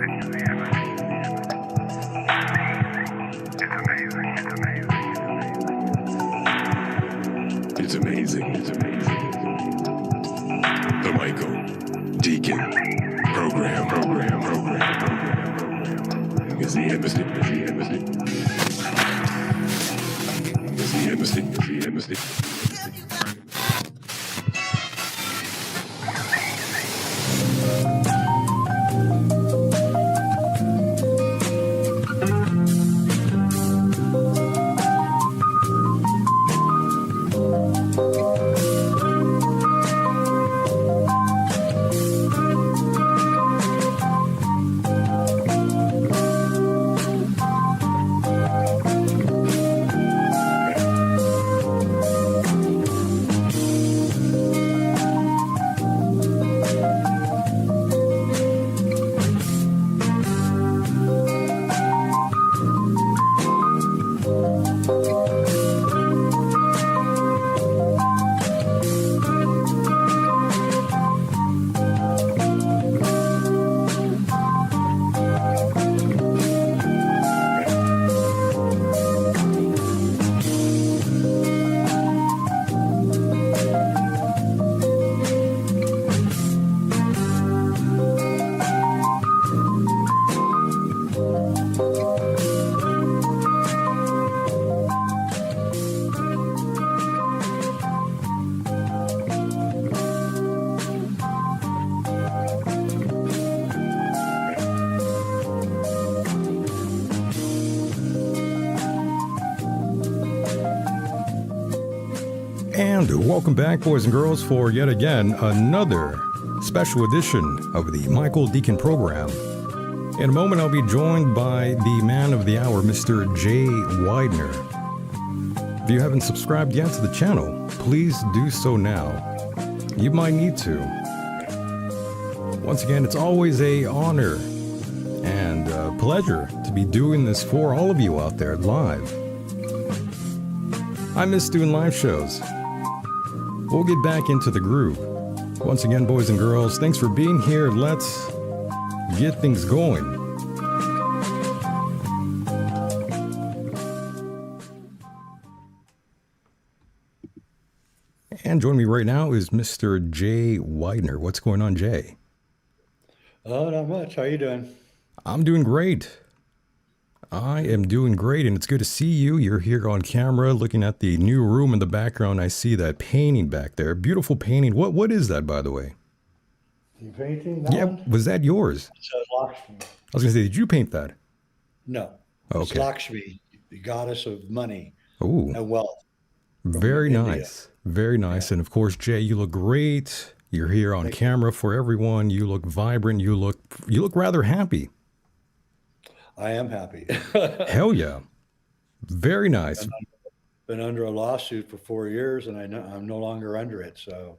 It's amazing. It's amazing. The Michael Decon program. Is the embassy. And welcome back, boys and girls, for yet again another special edition of the Michael Decon program. In a moment, I'll be joined by the man of the hour, Mr. Jay Weidner. If you haven't subscribed yet to the channel, please do so now. You might need to. Once again, it's always an honor and a pleasure to be doing this for all of you out there live. I miss doing live shows. We'll get back into the groove. Once again, boys and girls, thanks for being here. Let's get things going. And joining me right now is Mr. Jay Weidner. What's going on, Jay? Oh, not much. How are you doing? I'm doing great. I am doing great, and it's good to see you. You're here on camera looking at the new room in the background. I see that painting back there. Beautiful painting. What is that, by the way? You painting that one? Was that yours? It's Lakshmi. I was going to say, did you paint that? No. Okay. It's Lakshmi, the goddess of money Ooh. and wealth. Very India. nice. Very nice. Yeah. And of course, Jay, you look great. You're here on camera for everyone. You look vibrant. You look rather happy. I am happy. Hell yeah. Very nice. Been under a lawsuit for 4 years, and I'm no longer under it. So,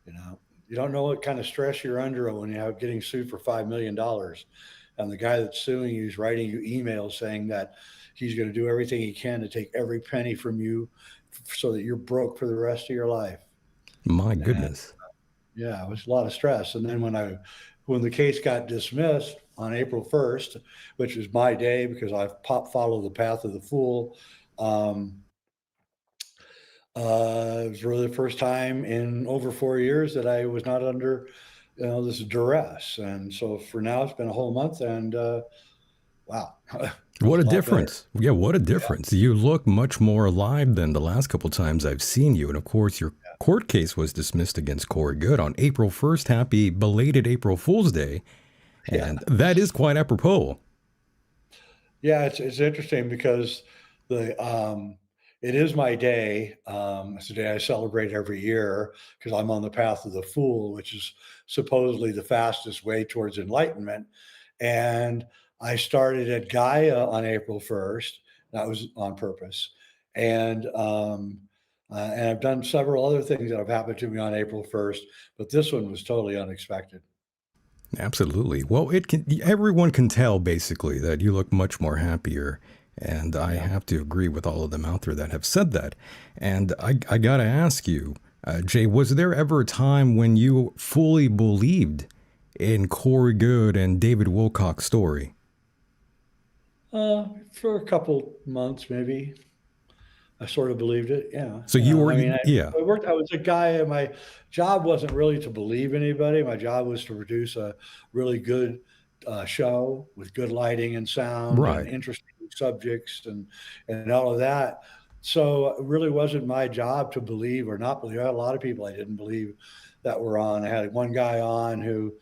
you don't know what kind of stress you're under when you're getting sued for $5 million. And the guy that's suing you is writing you emails saying that he's going to do everything he can to take every penny from you so that you're broke for the rest of your life. My goodness. And, yeah, it was a lot of stress. And then when the case got dismissed on April 1st, which was my day because I followed the path of the fool, it was really the first time in over 4 years that I was not under, this duress. And so for now, it's been a whole month, and wow. What a difference. Better. Yeah, what a difference. Yeah. You look much more alive than the last couple times I've seen you. And of course, your court case was dismissed against Corey Good on April 1st. Happy belated April Fool's Day. And that is quite apropos. Yeah, it's interesting because it is my day. It's a day I celebrate every year because I'm on the path of the fool, which is supposedly the fastest way towards enlightenment. And I started at Gaia on April 1st. That was on purpose. And I've done several other things that have happened to me on April 1st, but this one was totally unexpected. Absolutely. Well, everyone can tell basically that you look much more happier. And I have to agree with all of them out there that have said that. And I got to ask you, Jay, was there ever a time when you fully believed in Corey Good and David Wilcock's story? For a couple months, maybe. I sort of believed it. Yeah. So you were, I mean, yeah, I was a guy, and my job wasn't really to believe anybody. My job was to produce a really good show with good lighting and sound and right. interesting subjects and all of that. So it really wasn't my job to believe or not believe. I had a lot of people I didn't believe that were on. I had one guy on who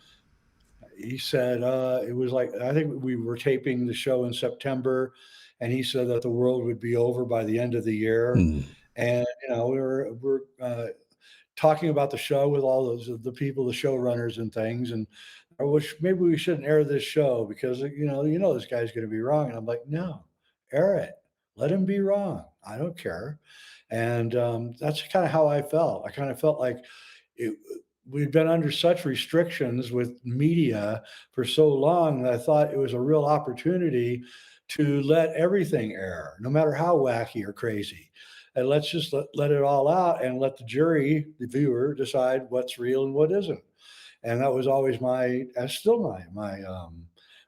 he said it was like, I think we were taping the show in September, and he said that the world would be over by the end of the year. Hmm. And we're talking about the show with all those the people, the showrunners and things, and I wish maybe we shouldn't air this show because this guy's going to be wrong. And I'm like, no, air it, let him be wrong. I don't care. And that's kind of how I felt. I kind of felt like it, we'd been under such restrictions with media for so long that I thought it was a real opportunity to let everything air, no matter how wacky or crazy. And let's just let it all out and let the jury, the viewer, decide what's real and what isn't. And that was always that's still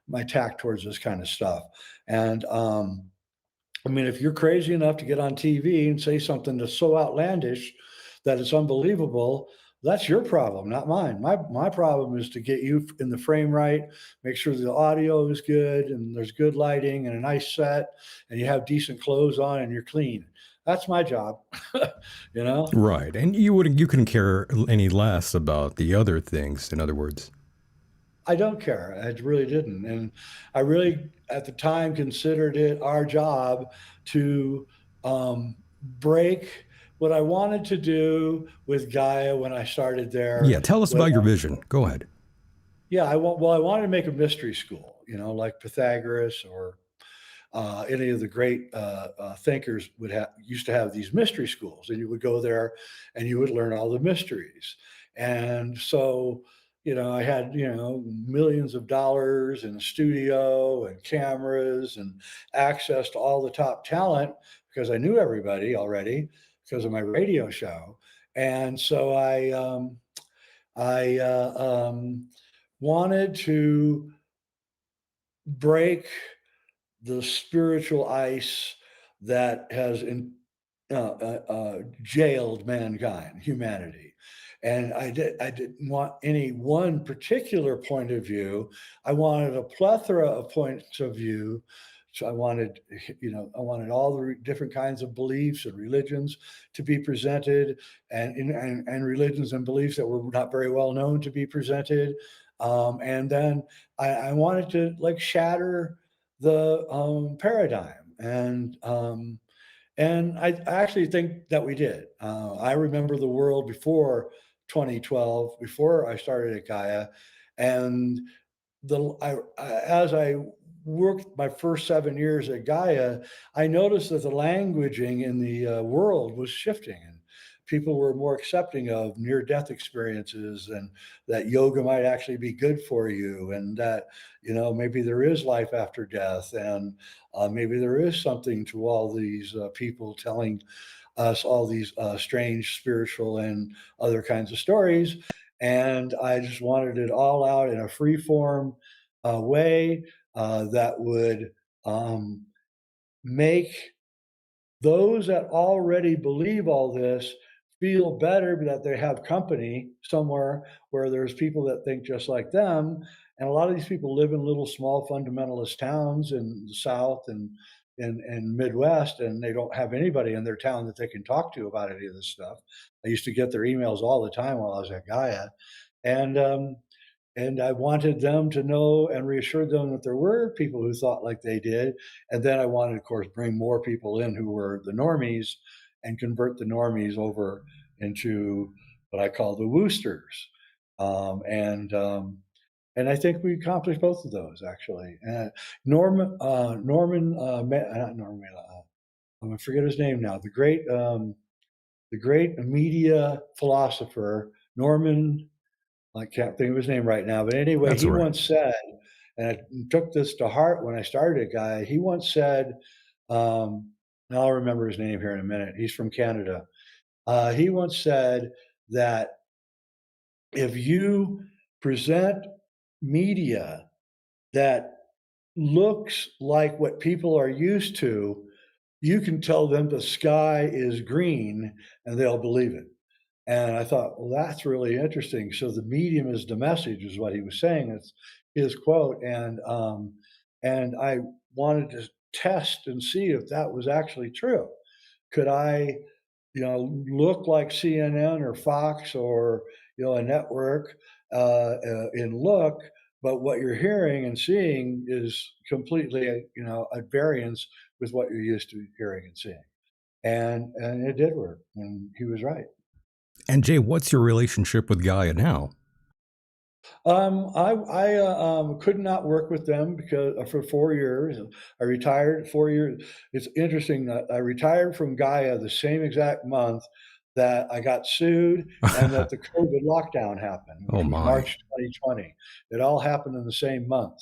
my tack towards this kind of stuff. And I mean, if you're crazy enough to get on TV and say something that's so outlandish that it's unbelievable, that's your problem, not mine. My problem is to get you in the frame right, make sure the audio is good and there's good lighting and a nice set, and you have decent clothes on and you're clean. That's my job, you know? Right. And you couldn't care any less about the other things, in other words. I don't care. I really didn't. And I really, at the time, considered it our job to break what I wanted to do with Gaia when I started there. Yeah. Tell us about your vision. Go ahead. Yeah, I wanted to make a mystery school, like Pythagoras or any of the great thinkers used to have these mystery schools, and you would go there and you would learn all the mysteries. And so, I had millions of dollars in a studio and cameras and access to all the top talent because I knew everybody already because of my radio show. And so I wanted to break the spiritual ice that has jailed mankind, humanity. And I didn't want any one particular point of view. I wanted a plethora of points of view. So I wanted all the different kinds of beliefs and religions to be presented, and religions and beliefs that were not very well known to be presented. And then I wanted to like shatter the paradigm, and I actually think that we did. I remember the world before 2012, before I started at Gaia, and as I worked my first 7 years at Gaia, I noticed that the languaging in the world was shifting, and people were more accepting of near-death experiences, and that yoga might actually be good for you, and that maybe there is life after death, and maybe there is something to all these people telling us all these strange spiritual and other kinds of stories. And I just wanted it all out in a free form way that would um, make those that already believe all this feel better that they have company somewhere where there's people that think just like them. And a lot of these people live in little small fundamentalist towns in the South and Midwest, and they don't have anybody in their town that they can talk to about any of this stuff. I used to get their emails all the time while I was at Gaia. And and I wanted them to know and reassure them that there were people who thought like they did. And then I wanted, of course, bring more people in who were the normies and convert the normies over into what I call the woosters. Um, and um, and I think we accomplished both of those actually. Not Norman, I'm gonna forget his name now. The great media philosopher Norman, I can't think of his name right now, but anyway, That's he all right. once said, and I took this to heart when I started Guy. He once said, and I'll remember his name here in a minute. He's from Canada. He once said that if you present media that looks like what people are used to, you can tell them the sky is green and they'll believe it. And I thought, well, that's really interesting. So the medium is the message, is what he was saying. It's his quote, and I wanted to test and see if that was actually true. Could I, look like CNN or Fox or a network in look, but what you're hearing and seeing is completely, at variance with what you're used to hearing and seeing. And it did work, and he was right. And Jay, what's your relationship with Gaia now? I could not work with them because for 4 years. I retired 4 years. It's interesting that I retired from Gaia the same exact month that I got sued and that the COVID lockdown happened, Oh which was my. March 2020. It all happened in the same month.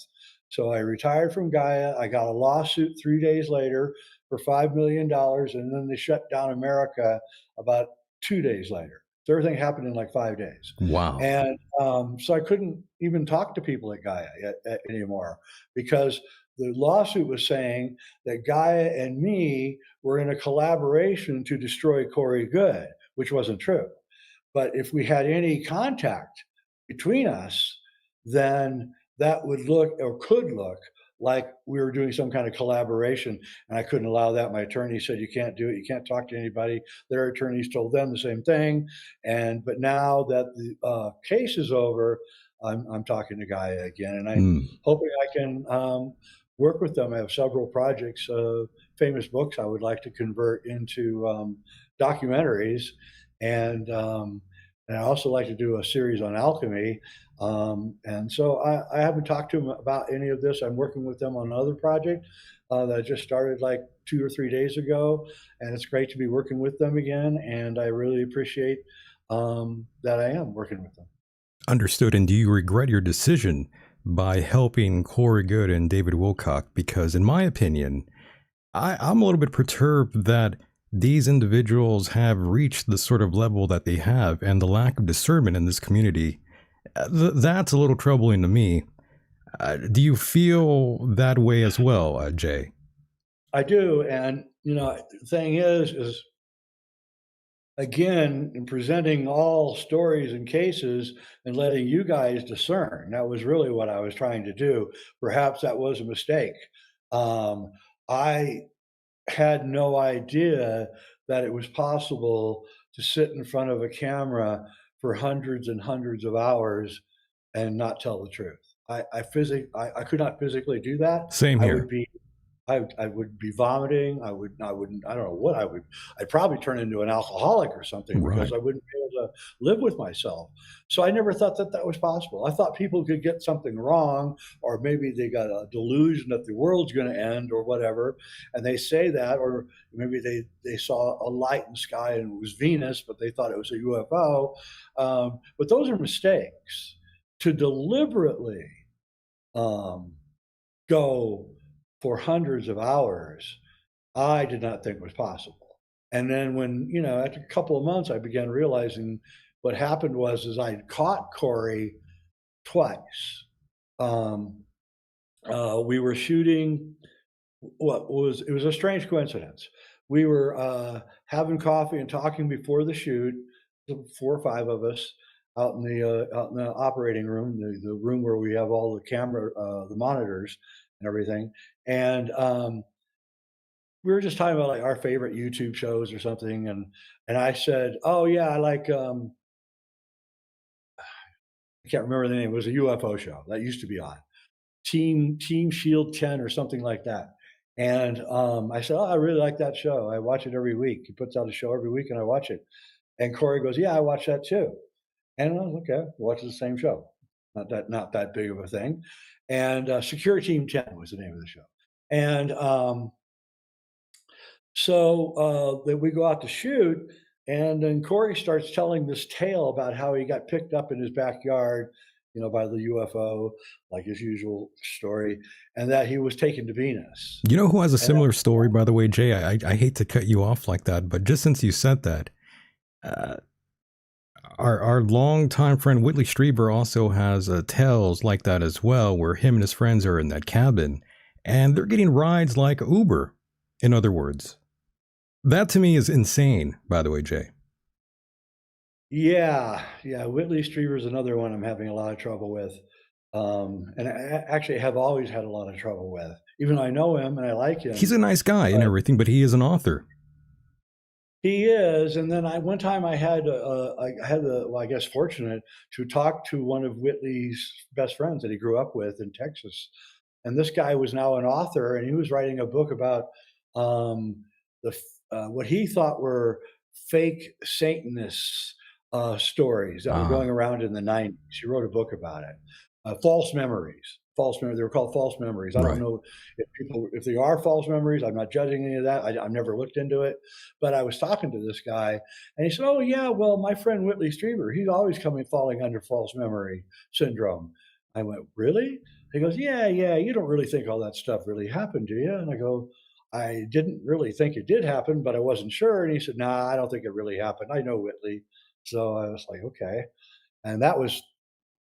So I retired from Gaia. I got a lawsuit 3 days later for $5 million, and then they shut down America about 2 days later. So everything happened in like 5 days. Wow. And so I couldn't even talk to people at Gaia anymore because the lawsuit was saying that Gaia and me were in a collaboration to destroy Corey Good, which wasn't true. But if we had any contact between us, then that would look or could look like we were doing some kind of collaboration, and I couldn't allow that. My attorney said, you can't do it. You can't talk to anybody. Their attorneys told them the same thing. But now that the case is over, I'm talking to Gaia again, and I'm hoping I can work with them. I have several projects, famous books I would like to convert into documentaries, and I also like to do a series on alchemy. And so I haven't talked to them about any of this. I'm working with them on another project that I just started like 2 or 3 days ago, and it's great to be working with them again. And I really appreciate that I am working with them. Understood. And do you regret your decision by helping Corey Good and David Wilcock? Because in my opinion, I'm a little bit perturbed that these individuals have reached the sort of level that they have, and the lack of discernment in this community, that's a little troubling to me. Do you feel that way as well, Jay? I do. And, the thing is again, in presenting all stories and cases and letting you guys discern, that was really what I was trying to do. Perhaps that was a mistake. I had no idea that it was possible to sit in front of a camera for hundreds and hundreds of hours and not tell the truth. I could not physically do that. Same here. I would be vomiting. I wouldn't, I don't know what I would. I'd probably turn into an alcoholic or something because I wouldn't be able to live with myself. So I never thought that was possible. I thought people could get something wrong, or maybe they got a delusion that the world's going to end or whatever. And they say that, or maybe they saw a light in the sky and it was Venus, but they thought it was a UFO. But those are mistakes. To deliberately go for hundreds of hours, I did not think was possible. And then when, after a couple of months, I began realizing what happened is I caught Corey twice. We were shooting it was a strange coincidence. We were having coffee and talking before the shoot, 4 or 5 of us out in the operating room, the room where we have all the camera, the monitors and everything. And we were just talking about like our favorite YouTube shows or something. And I said, oh yeah, I like, I can't remember the name. It was a UFO show that used to be on Team Shield 10 or something like that. And I said, oh, I really like that show. I watch it every week. He puts out a show every week and I watch it. And Corey goes, yeah, I watch that too. And I was okay, watch the same show. Not that big of a thing. And Secure Team 10 was the name of the show. And so then we go out to shoot, and then Corey starts telling this tale about how he got picked up in his backyard, by the UFO, like his usual story, and that he was taken to Venus. You know who has a similar story, by the way, Jay? I hate to cut you off like that, but just since you said that, Our longtime friend Whitley Strieber also has tales like that as well, where him and his friends are in that cabin, and they're getting rides like Uber. In other words, that to me is insane. By the way, Jay. Yeah, yeah. Whitley Strieber is another one I'm having a lot of trouble with, and I actually have always had a lot of trouble with. Even though I know him and I like He's him, a nice guy and but everything, but he is an author. he is. And then one time I had the well, I guess fortunate to talk to one of Whitley's best friends that he grew up with in Texas, and this guy was now an author, and he was writing a book about um, what he thought were fake Satanists stories that were going Ah, around in the 90s. He wrote a book about it. False memories. False memories. They were called false memories. I don't right. know if they are false memories. I'm not judging any of that. I've never looked into it, but I was talking to this guy, and he said, "Oh yeah, well my friend Whitley Strieber, he's always falling under false memory syndrome." I went, "Really?" He goes, "Yeah, yeah. You don't really think all that stuff really happened, do you?" And I go, "I didn't really think it did happen, but I wasn't sure." And he said, "Nah, I don't think it really happened. I know Whitley." So I was like, "Okay." And that was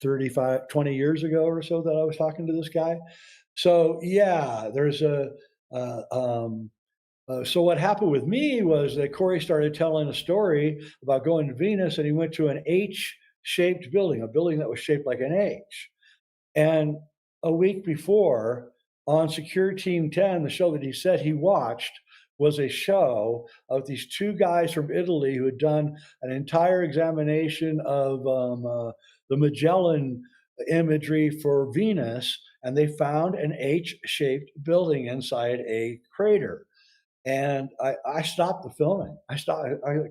35, 20 years ago or so that I was talking to this guy. So yeah, there's uh, um, so what happened with me was that Corey started telling a story about going to Venus, and he went to an H-shaped building, a building that was shaped like an H. And a week before, on Secure Team 10, the show that he said he watched was a show of these two guys from Italy who had done an entire examination of the Magellan imagery for Venus, and they found an H-shaped building inside a crater. And I stopped the filming. I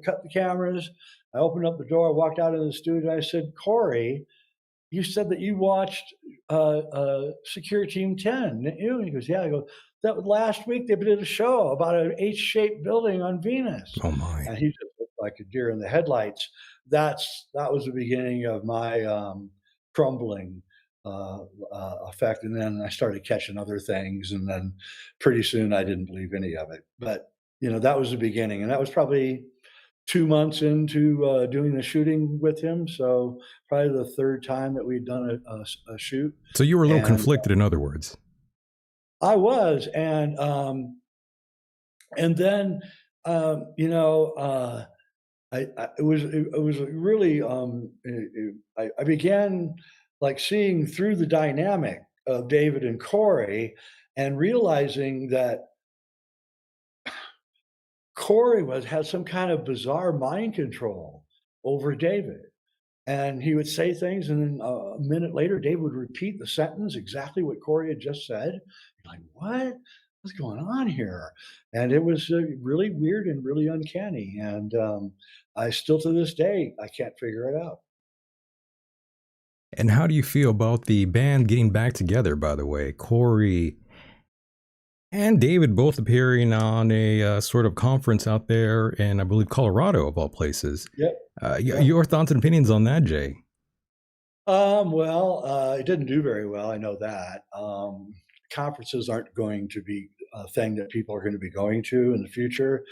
cut the cameras. I opened up the door, walked out of the studio. I said, "Corey, you said that you watched Secure Team 10, didn't you?" And he goes, "Yeah." I go, "That was last week. They did a show about an H-shaped building on Venus." Oh my. And he just looked like a deer in the headlights. That was the beginning of my crumbling effect. And then I started catching other things. And then pretty soon I didn't believe any of it. But, that was the beginning. And that was probably 2 months into doing the shooting with him. So probably the third time that we'd done a shoot. So you were a little And conflicted, in other words. I was. And then, it was really, I began like seeing through the dynamic of David and Corey and realizing that Corey had some kind of bizarre mind control over David. And he would say things, and then a minute later, David would repeat the sentence exactly what Corey had just said. You're like, "What? What's going on here?" And it was really weird and really uncanny. And I still, to this day, I can't figure it out. And how do you feel about the band getting back together, by the way? Corey and David both appearing on a sort of conference out there in, I believe, Colorado, of all places. Yep. Yep. Your thoughts and opinions on that, Jay? Well, it didn't do very well. I know that. Conferences aren't going to be a thing that people are going to be going to in the future,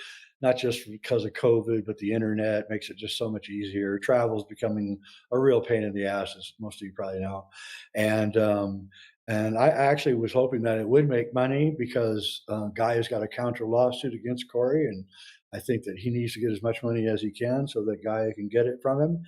not just because of COVID, but the internet makes it just so much easier. Travel is becoming a real pain in the ass, as most of you probably know. And I actually was hoping that it would make money because Gaia's got a counter lawsuit against Corey, and I think that he needs to get as much money as he can so that Gaia can get it from him.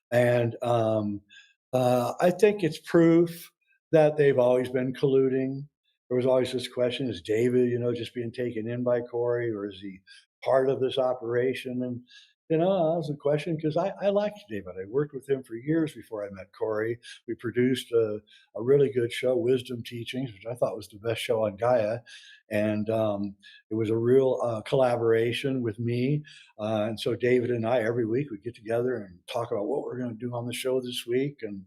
And I think it's proof that they've always been colluding. There was always this question: is David, just being taken in by Corey, or is he part of this operation? And that was a question because I liked David. I worked with him for years before I met Corey. We produced a really good show, Wisdom Teachings, which I thought was the best show on Gaia, and it was a real collaboration with me. And so David and I every week would get together and talk about what we're going to do on the show this week. And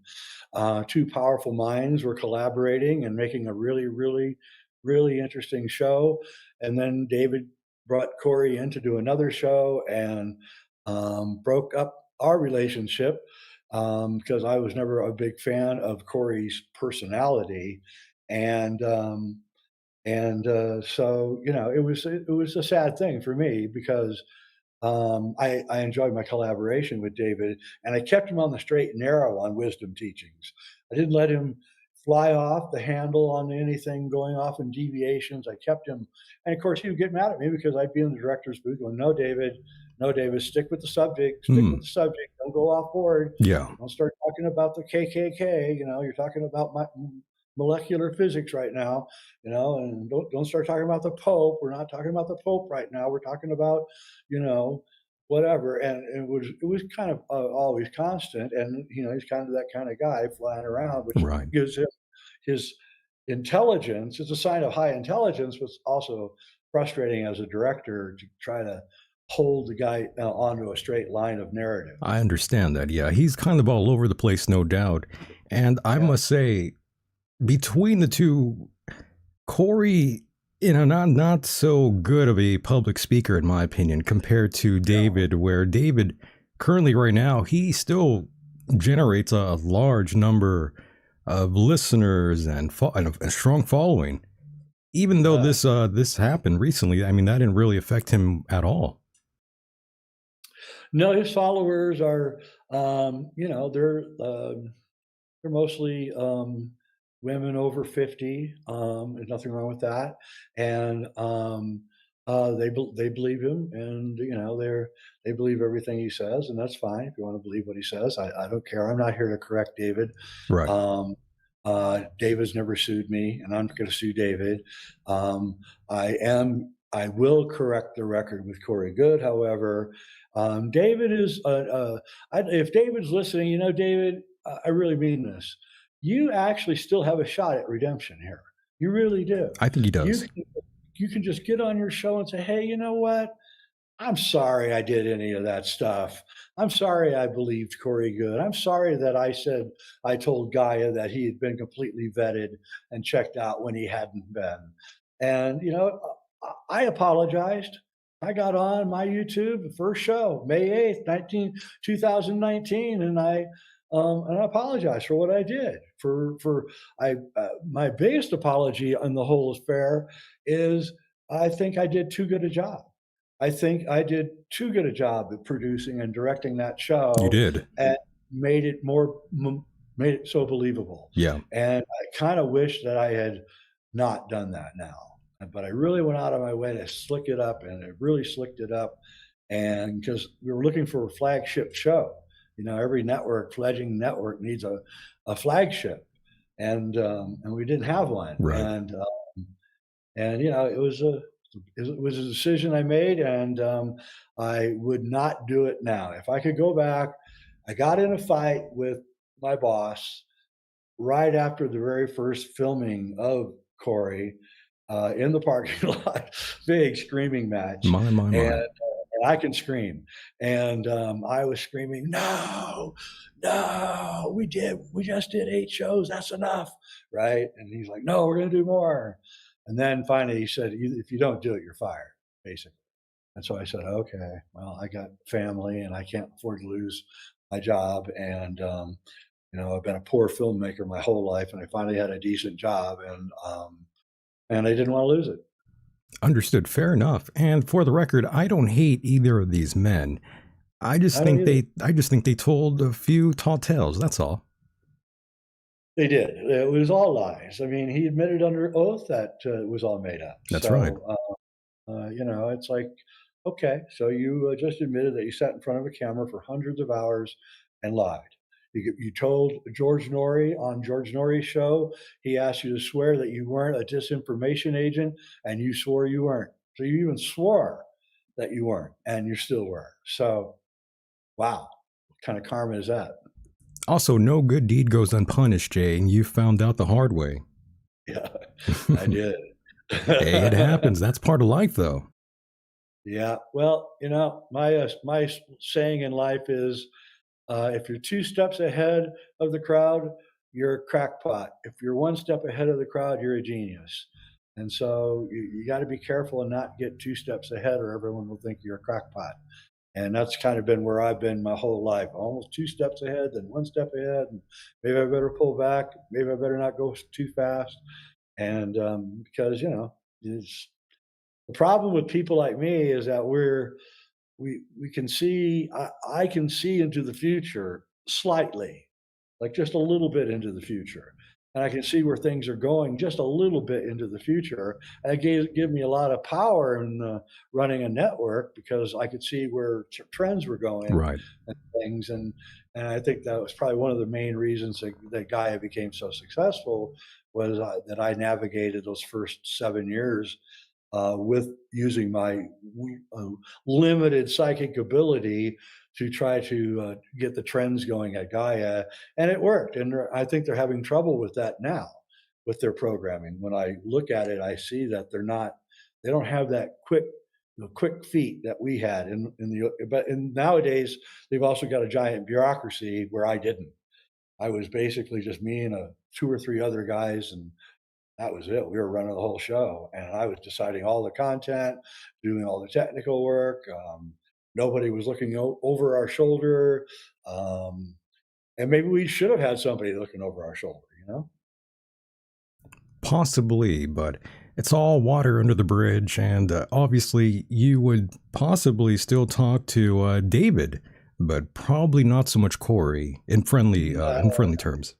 two powerful minds were collaborating and making a really, really, really interesting show. And then David brought Corey in to do another show and broke up our relationship because I was never a big fan of Corey's personality. And so it was a sad thing for me because I enjoyed my collaboration with David, and I kept him on the straight and narrow on wisdom teachings. I didn't let him fly off the handle on anything going off in deviations. I kept him, and of course, he would get mad at me because I'd be in the director's booth going, no, David, stick with the subject, stick with the subject, don't go off board. Yeah. Don't start talking about the KKK. You're talking about molecular physics right now, and don't start talking about the Pope. We're not talking about the Pope right now. We're talking about, whatever. And it was kind of always constant. And, he's kind of that kind of guy flying around, which Right. gives him his intelligence. It's a sign of high intelligence, but also frustrating as a director to try to hold the guy onto a straight line of narrative. I understand that. Yeah, he's kind of all over the place, no doubt. And I must say, between the two, Corey, not so good of a public speaker, in my opinion, compared to David, where David currently right now, he still generates a large number of listeners and a strong following. Even though this happened recently, I mean, that didn't really affect him at all. No, his followers are, they're mostly women over 50. There's nothing wrong with that, and they believe him, and they believe everything he says, and that's fine. If you want to believe what he says, I don't care. I'm not here to correct David. Right. David's never sued me, and I'm going to sue David. I will correct the record with Corey Good, however. David is, if David's listening, David, I really mean this. You actually still have a shot at redemption here. You really do. I think he does. You can just get on your show and say, hey, you know what? I'm sorry I did any of that stuff. I'm sorry I believed Corey Good. I'm sorry that I told Gaia that he had been completely vetted and checked out when he hadn't been. And, I apologized. I got on my YouTube, the first show, May 8th, 2019, and I apologize for what I did. My biggest apology on the whole affair is I think I did too good a job. I think I did too good a job at producing and directing that show. You did. And made it so believable. Yeah. And I kind of wish that I had not done that now. But I really went out of my way to slick it up, and it really slicked it up. And because we were looking for a flagship show, every fledgling network needs a flagship, and we didn't have one. Right. And it was a decision I made, and I would not do it now. If I could go back, I got in a fight with my boss right after the very first filming of Corey. In the parking lot, big screaming match. My. And I can scream. And I was screaming, no, we just did 8 shows. That's enough. Right. And he's like, no, we're going to do more. And then finally he said, if you don't do it, you're fired, basically. And so I said, okay, well, I got family and I can't afford to lose my job. And, I've been a poor filmmaker my whole life, and I finally had a decent job, and I didn't want to lose it. Understood. Fair enough. And for the record, I don't hate either of these men. I just think they told a few tall tales. That's all. They did. It was all lies. I mean, he admitted under oath that it was all made up. That's right. It's like, okay, so you just admitted that you sat in front of a camera for hundreds of hours and lied. You told George Norrie on George Norrie's show, he asked you to swear that you weren't a disinformation agent, and you swore you weren't. So you even swore that you weren't, and you still were. So, wow, what kind of karma is that? Also, no good deed goes unpunished, Jay, and you found out the hard way. Yeah, I did. Hey, it happens. That's part of life, though. Yeah, well, my saying in life is, if you're 2 steps ahead of the crowd, you're a crackpot. If you're 1 step ahead of the crowd, you're a genius. And so you got to be careful and not get 2 steps ahead, or everyone will think you're a crackpot. And that's kind of been where I've been my whole life, almost 2 steps ahead, then 1 step ahead. And maybe I better pull back. Maybe I better not go too fast. And because, the problem with people like me is that we're we can see, I can see into the future slightly, like just a little bit into the future. And I can see where things are going just a little bit into the future. And it give me a lot of power in running a network because I could see where trends were going Right. and things. And I think that was probably one of the main reasons that Gaia became so successful was that I navigated those first 7 years with using my uh, limited psychic ability to try to get the trends going at Gaia, and it worked. And I think they're having trouble with that now, with their programming. When I look at it, I see that they don't have that quick feet that we had but nowadays they've also got a giant bureaucracy where I didn't. I was basically just me and two or three other guys, and that was it. We were running the whole show, and I was deciding all the content, doing all the technical work. Nobody was looking over our shoulder, um, and maybe we should have had somebody looking over our shoulder. You know? Possibly, but it's all water under the bridge, and obviously you would possibly still talk to David, but probably not so much Corey in friendly terms.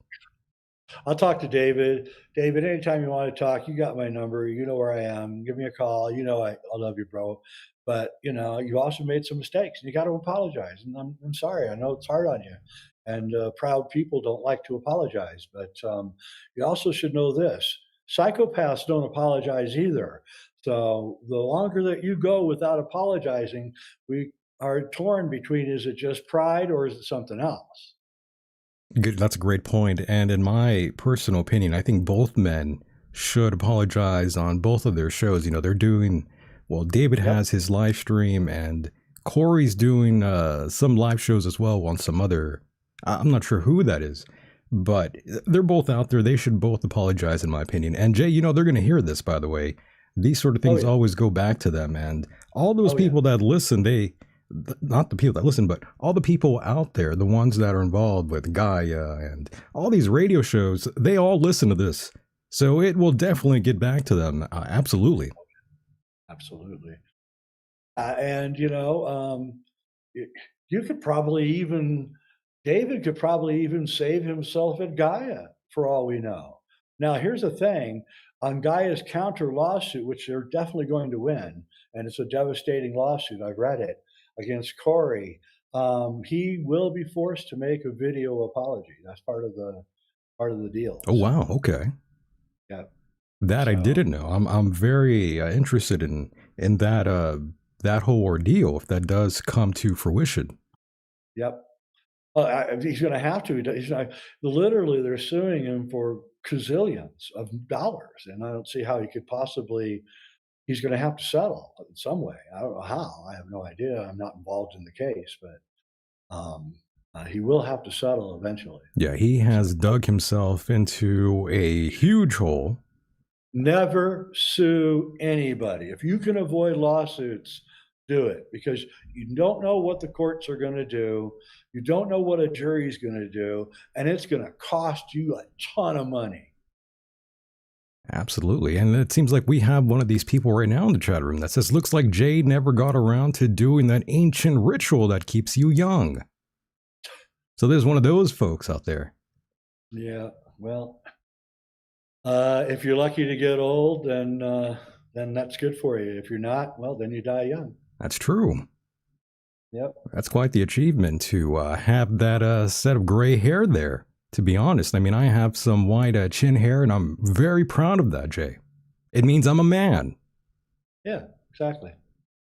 I'll talk to David. David, anytime you want to talk, you got my number. You know where I am. Give me a call. You know I love you, bro. But you also made some mistakes, and you got to apologize. And I'm sorry. I know it's hard on you. And proud people don't like to apologize. But you also should know this: psychopaths don't apologize either. So the longer that you go without apologizing, we are torn between, is it just pride or is it something else? Good, that's a great point. And in my personal opinion, I think both men should apologize on both of their shows. They're doing, well, David Yep. has his live stream and Corey's doing some live shows as well on some other, I'm not sure who that is, but they're both out there. They should both apologize, in my opinion. And Jay, they're going to hear this, by the way. These sort of Oh things yeah. always go back to them. And all those Oh yeah. people that listen, not the people that listen, but all the people out there, the ones that are involved with Gaia and all these radio shows, they all listen to this. So it will definitely get back to them. Absolutely. Absolutely. And you could probably even David could probably even save himself at Gaia for all we know. Now, here's the thing: on Gaia's counter lawsuit, which they're definitely going to win, and it's a devastating lawsuit. I've read it against Corey. He will be forced to make a video apology. That's part of the deal. Oh, wow. So, Okay. yeah. That I So, didn't know. I'm very interested in that whole ordeal if that does come to fruition. yep. He's going to have to. He's not, literally, they're suing him for gazillions of dollars, and I don't see how he could possibly. He's going to have to settle in some way. I don't know how. I have no idea. I'm not involved in the case, but he will have to settle eventually. Yeah, he So has dug himself into a huge hole. never sue anybody. If you can avoid lawsuits, do it because you don't know what the courts are going to do. You don't know what a jury is going to do, and it's going to cost you a ton of money. Absolutely. And it seems like we have one of these people right now in the chat room that says, looks like Jay never got around to doing that ancient ritual that keeps you young. So there's one of those folks out there. Yeah, well, if you're lucky to get old, then that's good for you. If you're not, well, then you die young. That's true. Yep. That's quite the achievement to have that set of gray hair there, to be honest. I mean, I have some white chin hair, and I'm very proud of that, Jay. It means I'm a man. Yeah, exactly.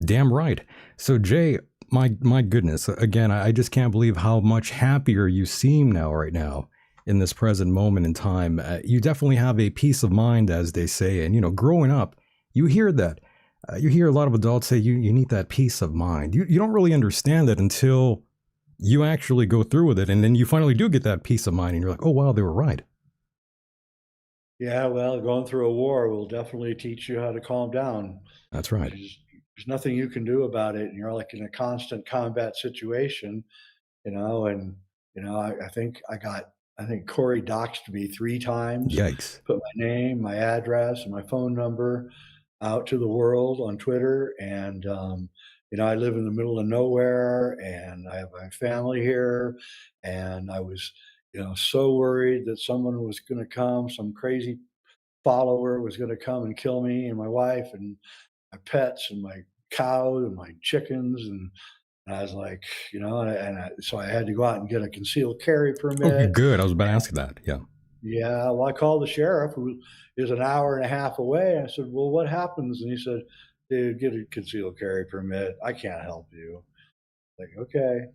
Damn right. So, Jay, my goodness, again, I just can't believe how much happier you seem now, right now, in this present moment in time. You definitely have a peace of mind, as they say. And, growing up, you hear that. You hear a lot of adults say you need that peace of mind. You don't really understand that until you actually go through with it. And then you finally do get that peace of mind. And you're like, oh, wow, they were right. Yeah, well, going through a war will definitely teach you how to calm down. That's right. There's nothing you can do about it, and you're like in a constant combat situation, and I think Corey doxed me 3 times, Yikes. put my name, my address, and my phone number out to the world on Twitter, and I live in the middle of nowhere and I have my family here. And I was, so worried that someone was going to come, some crazy follower was going to come and kill me and my wife and my pets and my cows and my chickens. And I was like, so I had to go out and get a concealed carry Okay, permit. good. I was about to ask that. Yeah. Yeah, well, I called the sheriff, who is an hour and a half away. I said, "Well, what happens?" And he said, "Dude, get a concealed carry permit. I can't help you." Like, okay.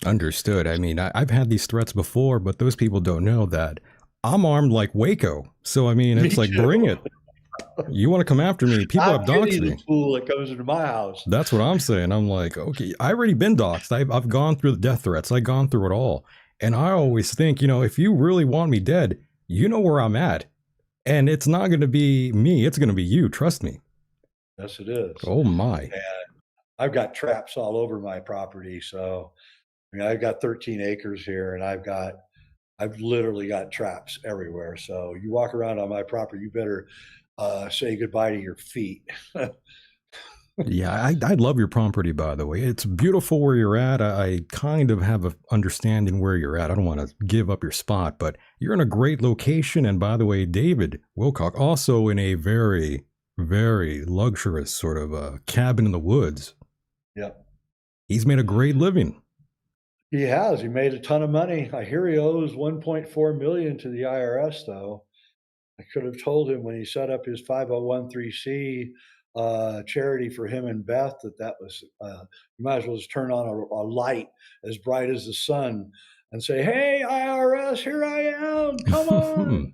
Understood. I mean, I've had these threats before, but those people don't know that I'm armed like Waco. So, I mean, Me it's like, too. bring it. You want to come after me? People have I'm doxed the me. fool that comes into my house. That's what I'm saying. I'm like, okay, I already been doxed. I've gone through the death threats. I've gone through it all. And I always think, if you really want me dead, you know where I'm at. And it's not going to be me. It's going to be you. Trust me. Yes, it is. Oh, my. And I've got traps all over my property. So, I've got 13 acres here, and I've literally got traps everywhere. So you walk around on my property, you better say goodbye to your feet. Yeah, I love your property, by the way. It's beautiful where you're at. I kind of have an understanding where you're at. I don't want to give up your spot, but you're in a great location. And by the way, David Wilcock, also in a very, very luxurious sort of cabin in the woods. Yep. He's made a great living. He has. He made a ton of money. I hear he owes 1.4 million to the IRS, though. I could have told him when he set up his 501c charity for him and Beth that was you might as well just turn on a light as bright as the sun and say, "Hey, IRS, here I am. Come on."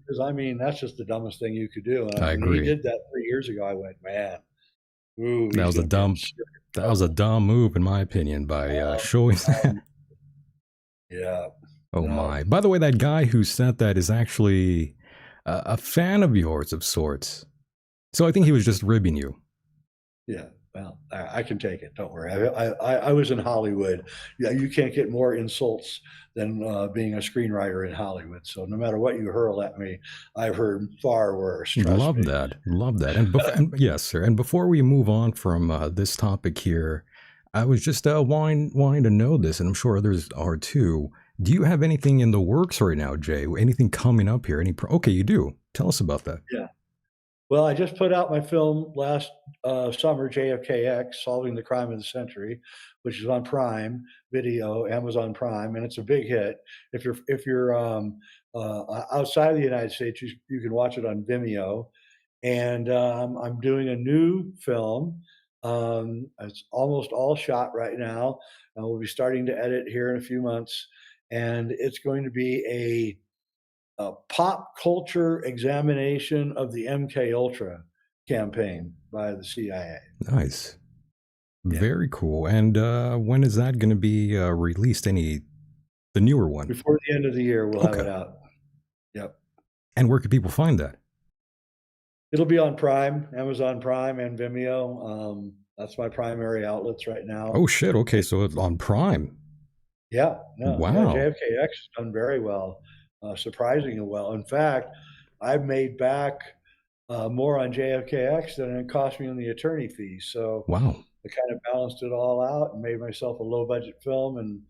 Because that's just the dumbest thing you could do. And I when agree. he did that 3 years ago, I went, man, ooh, That was a dumb move, in my opinion, by showing that. Yeah. Oh my! By the way, that guy who sent that is actually a fan of yours of sorts. So I think he was just ribbing you. Yeah. Well, I can take it. Don't worry. I was in Hollywood. Yeah, you can't get more insults than being a screenwriter in Hollywood. So no matter what you hurl at me, I've heard far worse. Love that. And yes, sir. And before we move on from this topic here, I was just wanting to know this, and I'm sure others are too. Do you have anything in the works right now, Jay? Anything coming up here? Okay, you do. Tell us about that. Yeah. Well, I just put out my film last summer, JFKX, Solving the Crime of the Century, which is on Prime Video, Amazon Prime, and it's a big hit. If you're outside of the United States, you can watch it on Vimeo. And I'm doing a new film. It's almost all shot right now, and we'll be starting to edit here in a few months. And it's going to be a pop culture examination of the MK Ultra campaign by the CIA. Nice. Yeah. Very cool. And when is that going to be released? The newer one? Before the end of the year, we'll have it out. Yep. And where can people find that? It'll be on Prime, Amazon Prime, and Vimeo. That's my primary outlets right now. Oh shit! Okay, so it's on Prime. Yeah. No, wow. Yeah, JFKX has done very well. Surprisingly well. In fact, I've made back more on JFKX than it cost me on the attorney fees. So wow, I kind of balanced it all out and made myself a low budget film and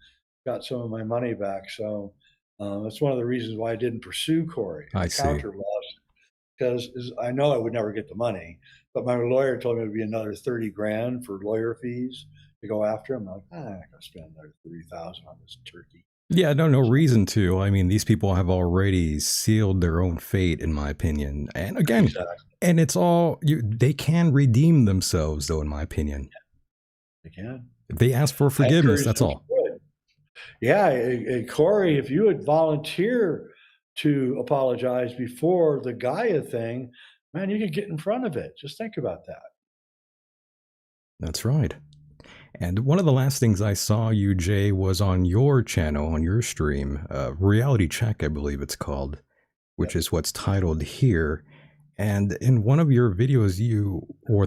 got some of my money back. So that's one of the reasons why I didn't pursue Corey. I see. Counter lawsuit, because I know I would never get the money, but my lawyer told me it would be another 30 grand for lawyer fees to go after him. I'm like, I'm not going to spend another 30,000 on this turkey. Yeah, no reason to. I mean, these people have already sealed their own fate, in my opinion. And again, exactly. And it's all, they can redeem themselves, though, in my opinion. They can. If they ask for forgiveness, that's all. Yeah, Corey, if you would volunteer to apologize before the Gaia thing, man, you could get in front of it. Just think about that. That's right. And one of the last things I saw you, Jay, was on your channel, on your stream, Reality Check, I believe it's called, which is what's titled here. And in one of your videos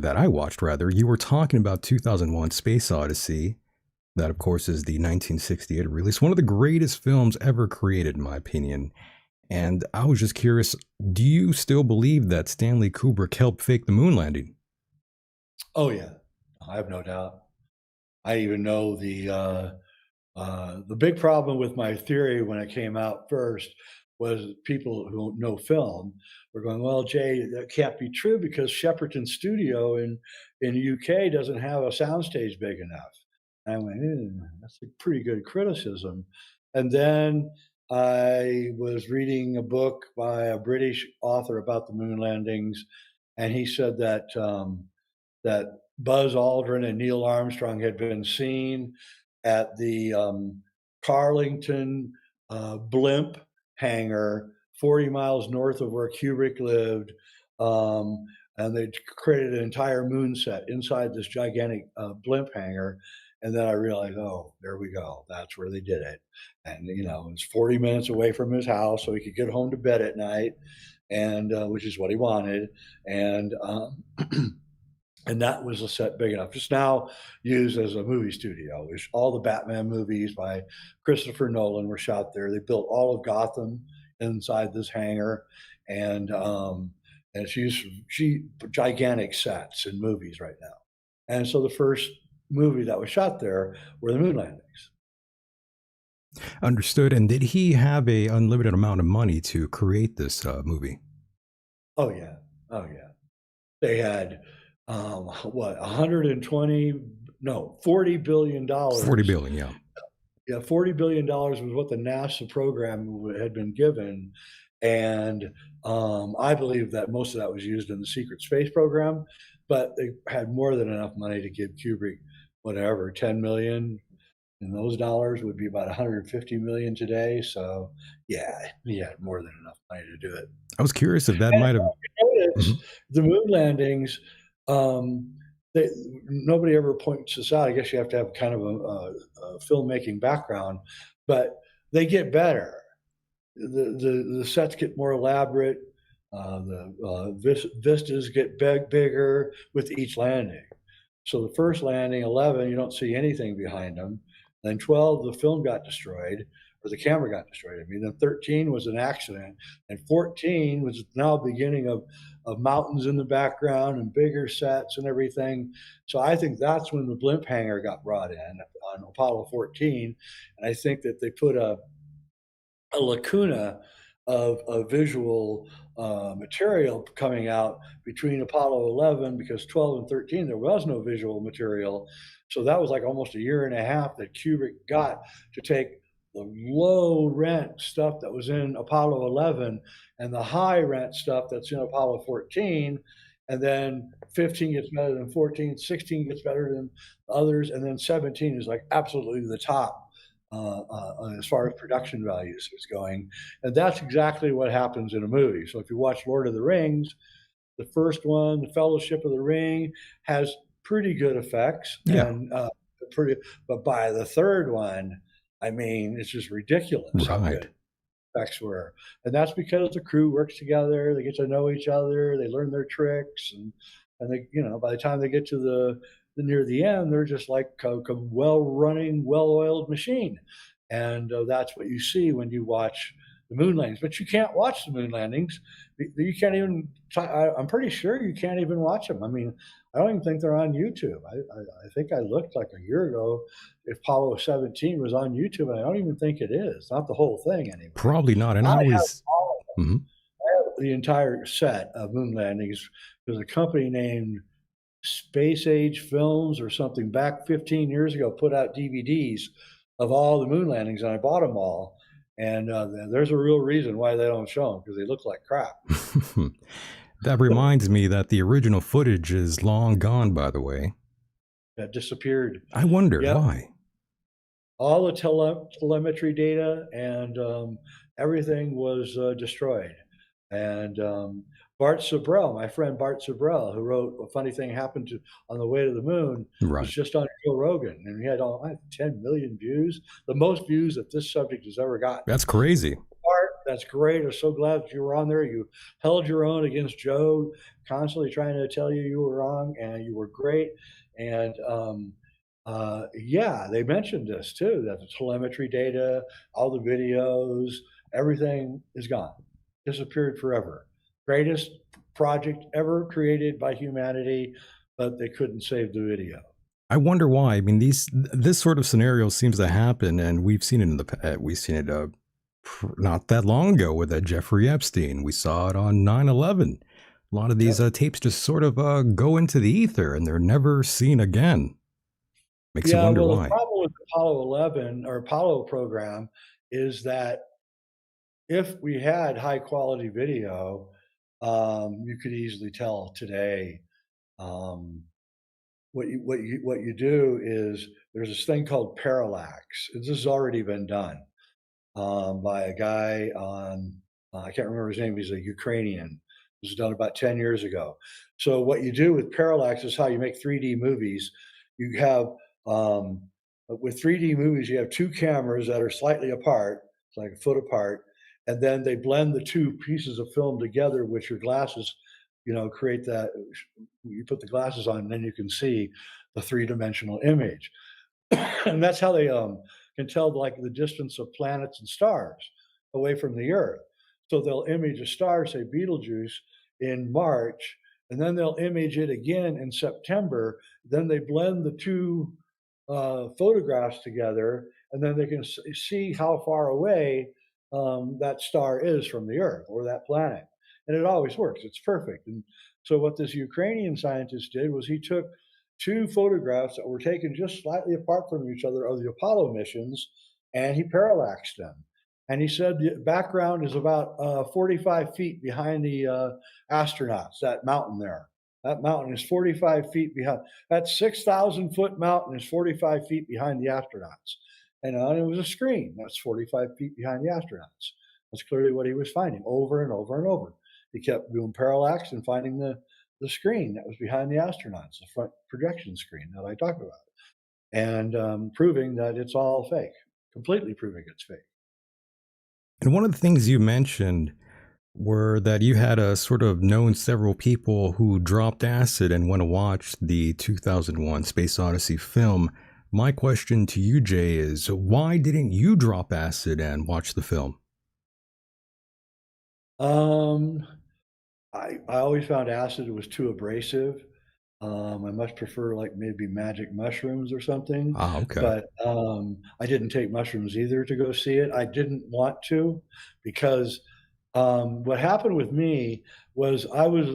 that I watched rather, you were talking about 2001 Space Odyssey. That, of course, is the 1968 release, one of the greatest films ever created, in my opinion. And I was just curious, do you still believe that Stanley Kubrick helped fake the moon landing? Oh, yeah. I have no doubt. I even know the big problem with my theory when it came out first was people who know film were going, "Well, Jay, that can't be true because Shepperton Studio in UK doesn't have a soundstage big enough." And I went, "That's a pretty good criticism." And then I was reading a book by a British author about the moon landings, and he said that Buzz Aldrin and Neil Armstrong had been seen at the Carlington blimp hangar 40 miles north of where Kubrick lived. And they created an entire moon set inside this gigantic blimp hangar. And then I realized, oh, there we go. That's where they did it. And, it's 40 minutes away from his house, so he could get home to bed at night, and which is what he wanted. And and that was a set big enough. It's now used as a movie studio. All the Batman movies by Christopher Nolan were shot there. They built all of Gotham inside this hangar, and it's used for gigantic sets in movies right now. And so the first movie that was shot there were the moon landings. Understood. And did he have a unlimited amount of money to create this movie? Oh yeah, oh yeah. They had what, 120, no, $40 billion. 40 billion, yeah. Yeah, $40 billion was what the NASA program had been given. And I believe that most of that was used in the secret space program, but they had more than enough money to give Kubrick whatever, 10 million. And those dollars would be about 150 million today. So yeah, he had more than enough money to do it. I was curious if that might have. Notice the moon landings, nobody ever points this out. I guess you have to have kind of a filmmaking background, but they get better. The sets get more elaborate. The vistas get bigger with each landing. So the first landing, 11, you don't see anything behind them. Then 12, the film got destroyed, or the camera got destroyed. I mean, then 13 was an accident, and 14 was now beginning of mountains in the background and bigger sets and everything. So I think that's when the blimp hangar got brought in on Apollo 14, and I think that they put a lacuna of visual material coming out between Apollo 11, because 12 and 13 there was no visual material. So that was like almost a year and a half that Kubrick got to take the low rent stuff that was in Apollo 11 and the high rent stuff that's in Apollo 14. And then 15 gets better than 14, 16 gets better than others, and then 17 is like absolutely the top as far as production values is going. And that's exactly what happens in a movie. So if you watch Lord of the Rings, the first one, The Fellowship of the Ring, has pretty good effects. Yeah. And but by the third one, I mean, it's just ridiculous how Right. good effects were. And that's because the crew works together, they get to know each other, they learn their tricks, and they, by the time they get to the near the end, they're just like a well-running, well-oiled machine. And that's what you see when you watch the moon landings. But you can't watch the moon landings. You can't even, I'm pretty sure you can't even watch them. I mean, I don't even think they're on YouTube. I think I looked like a year ago if Apollo 17 was on YouTube, and I don't even think it is. Not the whole thing anymore. Probably not. And I always. I have the entire set of moon landings. There's a company named Space Age Films or something back 15 years ago put out DVDs of all the moon landings, and I bought them all. And there's a real reason why they don't show them, because they look like crap. That reminds me that the original footage is long gone, by the way. That disappeared. I wonder why. All the telemetry data and everything was destroyed. And Bart Sabrell, my friend Bart Sabrell, who wrote A Funny Thing Happened on the Way to the Moon, Right. was just on Joe Rogan, and he had 10 million views, the most views that this subject has ever gotten. That's crazy. Bart, that's great. I'm so glad that you were on there. You held your own against Joe, constantly trying to tell you were wrong, and you were great. And yeah, they mentioned this too, that the telemetry data, all the videos, everything is gone, disappeared forever. Greatest project ever created by humanity, but they couldn't save the video. I wonder why. I mean, this sort of scenario seems to happen, and we've seen it in we've seen it not that long ago with Jeffrey Epstein. We saw it on 9/11. A lot of these Yep. tapes just sort of go into the ether, and they're never seen again. Makes you Yeah, wonder well, the why. problem with Apollo 11 or Apollo program is that if we had high quality video, you could easily tell today. Um, what you do is there's this thing called parallax. This has already been done by a guy on I can't remember his name. He's a Ukrainian. It was done about 10 years ago. So what you do with parallax is how you make 3D movies. You have um, with 3D movies, you have two cameras that are slightly apart, it's like a foot apart, and then they blend the two pieces of film together with your glasses. Create that. You put the glasses on, and then you can see the three-dimensional image. And that's how they can tell like the distance of planets and stars away from the Earth. So they'll image a star, say Betelgeuse, in March, and then they'll image it again in September. Then they blend the two photographs together, and then they can see how far away that star is from the Earth or that planet. And it always works. It's perfect. And so what this Ukrainian scientist did was he took two photographs that were taken just slightly apart from each other of the Apollo missions, and he parallaxed them. And he said the background is about 45 feet behind the astronauts, that mountain there. That mountain is 45 feet behind. That 6,000-foot mountain is 45 feet behind the astronauts. And it was a screen that's 45 feet behind the astronauts. That's clearly what he was finding over and over and over. He kept doing parallax and finding the screen that was behind the astronauts, the front projection screen that I talked about, and proving that it's all fake, completely proving it's fake. And one of the things you mentioned were that you had sort of known several people who dropped acid and went to watch the 2001 Space Odyssey film. My question to you, Jay, is why didn't you drop acid and watch the film? Um, I always found acid was too abrasive. I much prefer like maybe magic mushrooms or something, Ah, okay. but I didn't take mushrooms either to go see it. I didn't want to because what happened with me was I was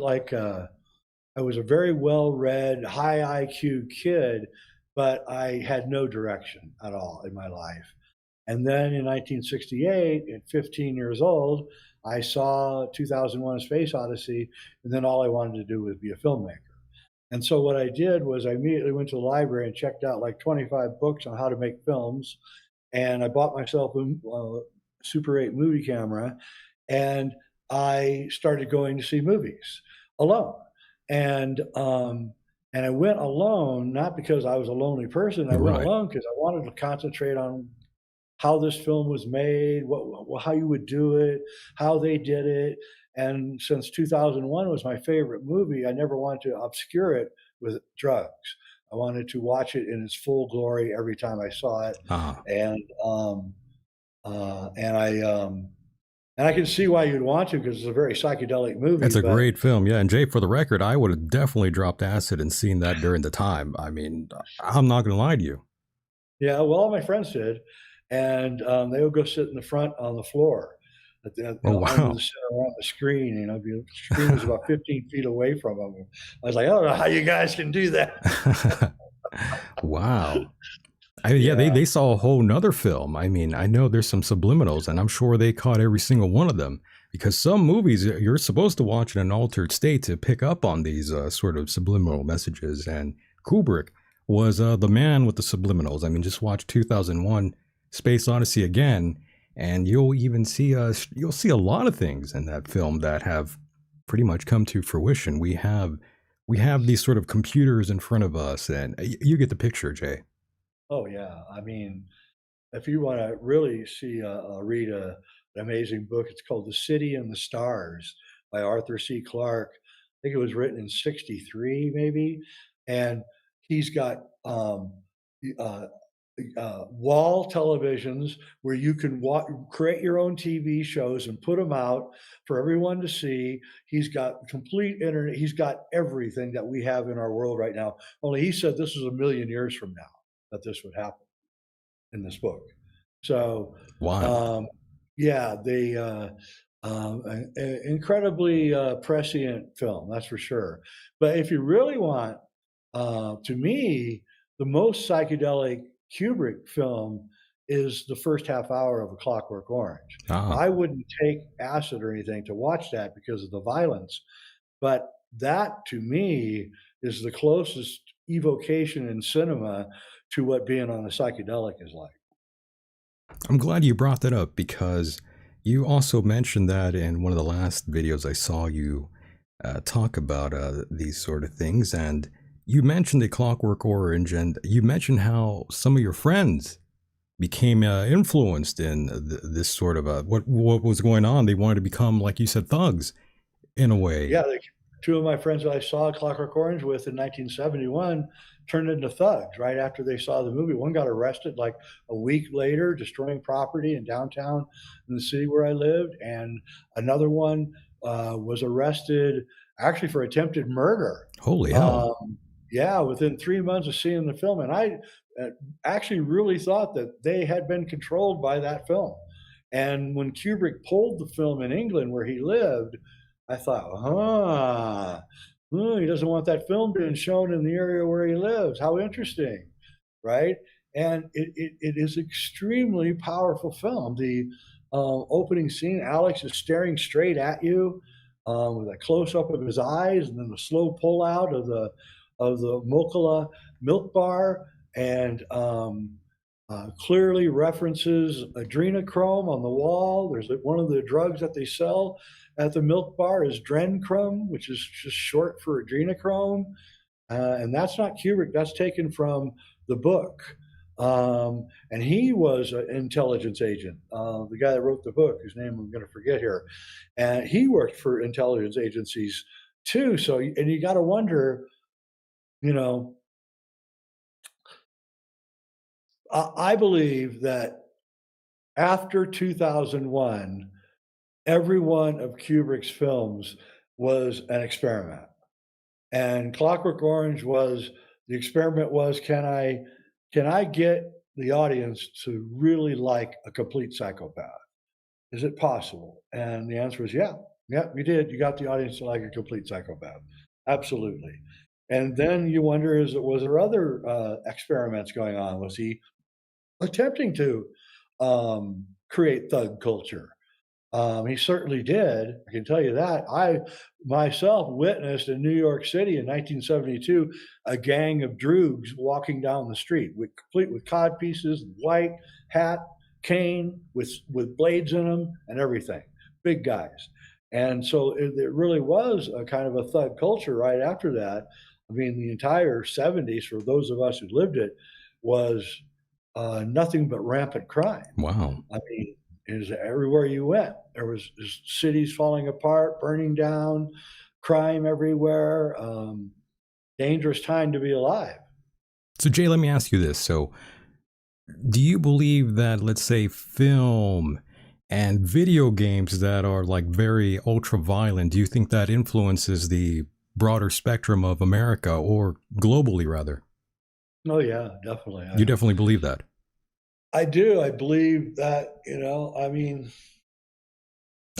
a very well-read, high IQ kid, but I had no direction at all in my life. And then in 1968, at 15 years old, I saw 2001: A Space Odyssey, and then all I wanted to do was be a filmmaker. And so what I did was I immediately went to the library and checked out like 25 books on how to make films, and I bought myself a Super 8 movie camera, and I started going to see movies alone. And I went alone not because I was a lonely person. I went Right. alone because I wanted to concentrate on how this film was made, how you would do it, how they did it. And since 2001 was my favorite movie, I never wanted to obscure it with drugs. I wanted to watch it in its full glory every time I saw it, Ah, and um, uh, and I um, and I can see why you'd want to because it's a very psychedelic movie. it's a But great film. Yeah. And Jay, for the record, I would have definitely dropped acid and seen that during the time. I mean, I'm not going to lie to you. yeah, well, all my friends did, and they would go sit in the front on the floor, Oh, under the wow. center on the screen. The screen was about 15 feet away from them. I was like, I don't know how you guys can do that. Wow. Yeah, Yeah. they saw a whole nother film. I mean, I know there's some subliminals, and I'm sure they caught every single one of them because some movies you're supposed to watch in an altered state to pick up on these sort of subliminal messages. And Kubrick was the man with the subliminals. I mean, just watch 2001: Space Odyssey again, and you'll even see you'll see a lot of things in that film that have pretty much come to fruition. We have these sort of computers in front of us, and you get the picture, Jay. Oh, yeah. If you want to really read an amazing book, it's called The City and the Stars by Arthur C. Clarke. I think it was written in 63, maybe. And he's got wall televisions where you can create your own TV shows and put them out for everyone to see. He's got complete internet. He's got everything that we have in our world right now. Only he said this is a million years from now that this would happen in this book. So, Wow. yeah, incredibly prescient film, that's for sure. But if you really want, to me, the most psychedelic Kubrick film is the first half hour of A Clockwork Orange. Ah. I wouldn't take acid or anything to watch that because of the violence, but that to me is the closest evocation in cinema to what being on a psychedelic is like. I'm glad you brought that up because you also mentioned that in one of the last videos I saw you talk about these sort of things. And you mentioned the Clockwork Orange, and you mentioned how some of your friends became influenced in this sort of what was going on. They wanted to become, like you said, thugs in a way. Yeah, two of my friends that I saw Clockwork Orange with in 1971 turned into thugs right after they saw the movie. One got arrested like a week later, destroying property in downtown in the city where I lived, and another one was arrested actually for attempted murder. Holy hell. Yeah, within 3 months of seeing the film, and I actually really thought that they had been controlled by that film. And when Kubrick pulled the film in England where he lived, I thought, he doesn't want that film being shown in the area where he lives. How interesting, right? And it is extremely powerful film. The opening scene, Alex is staring straight at you with a close up of his eyes, and then the slow pull out of the Mokola milk bar, and clearly references adrenochrome on the wall. There's one of the drugs that they sell at the milk bar is Adrenochrome, which is just short for adrenochrome. And that's not Kubrick, that's taken from the book. And he was an intelligence agent, the guy that wrote the book, whose name I'm going to forget here. And he worked for intelligence agencies too. So, and you got to wonder, you know, I believe that after 2001, every one of Kubrick's films was an experiment. And Clockwork Orange was the experiment was, can I get the audience to really like a complete psychopath? Is it possible? And the answer was, yeah, you did. You got the audience to like a complete psychopath. Absolutely. And then you wonder, was there other experiments going on? Was he attempting to create thug culture? He certainly did. I can tell you that. I myself witnessed in New York City in 1972 a gang of droogs walking down the street, complete with cod pieces, white hat, cane with blades in them, and everything. Big guys. And so it really was a kind of a thug culture right after that. I mean, the entire 70s, for those of us who lived it, was nothing but rampant crime. Wow. I mean, is everywhere you went, there was cities falling apart, burning down, crime everywhere. Dangerous time to be alive. So, Jay, let me ask you this. So, do you believe that, let's say, film and video games that are like very ultra violent, do you think that influences the broader spectrum of America, or globally rather? Oh yeah, definitely. You definitely believe that? I do. I believe that, I mean,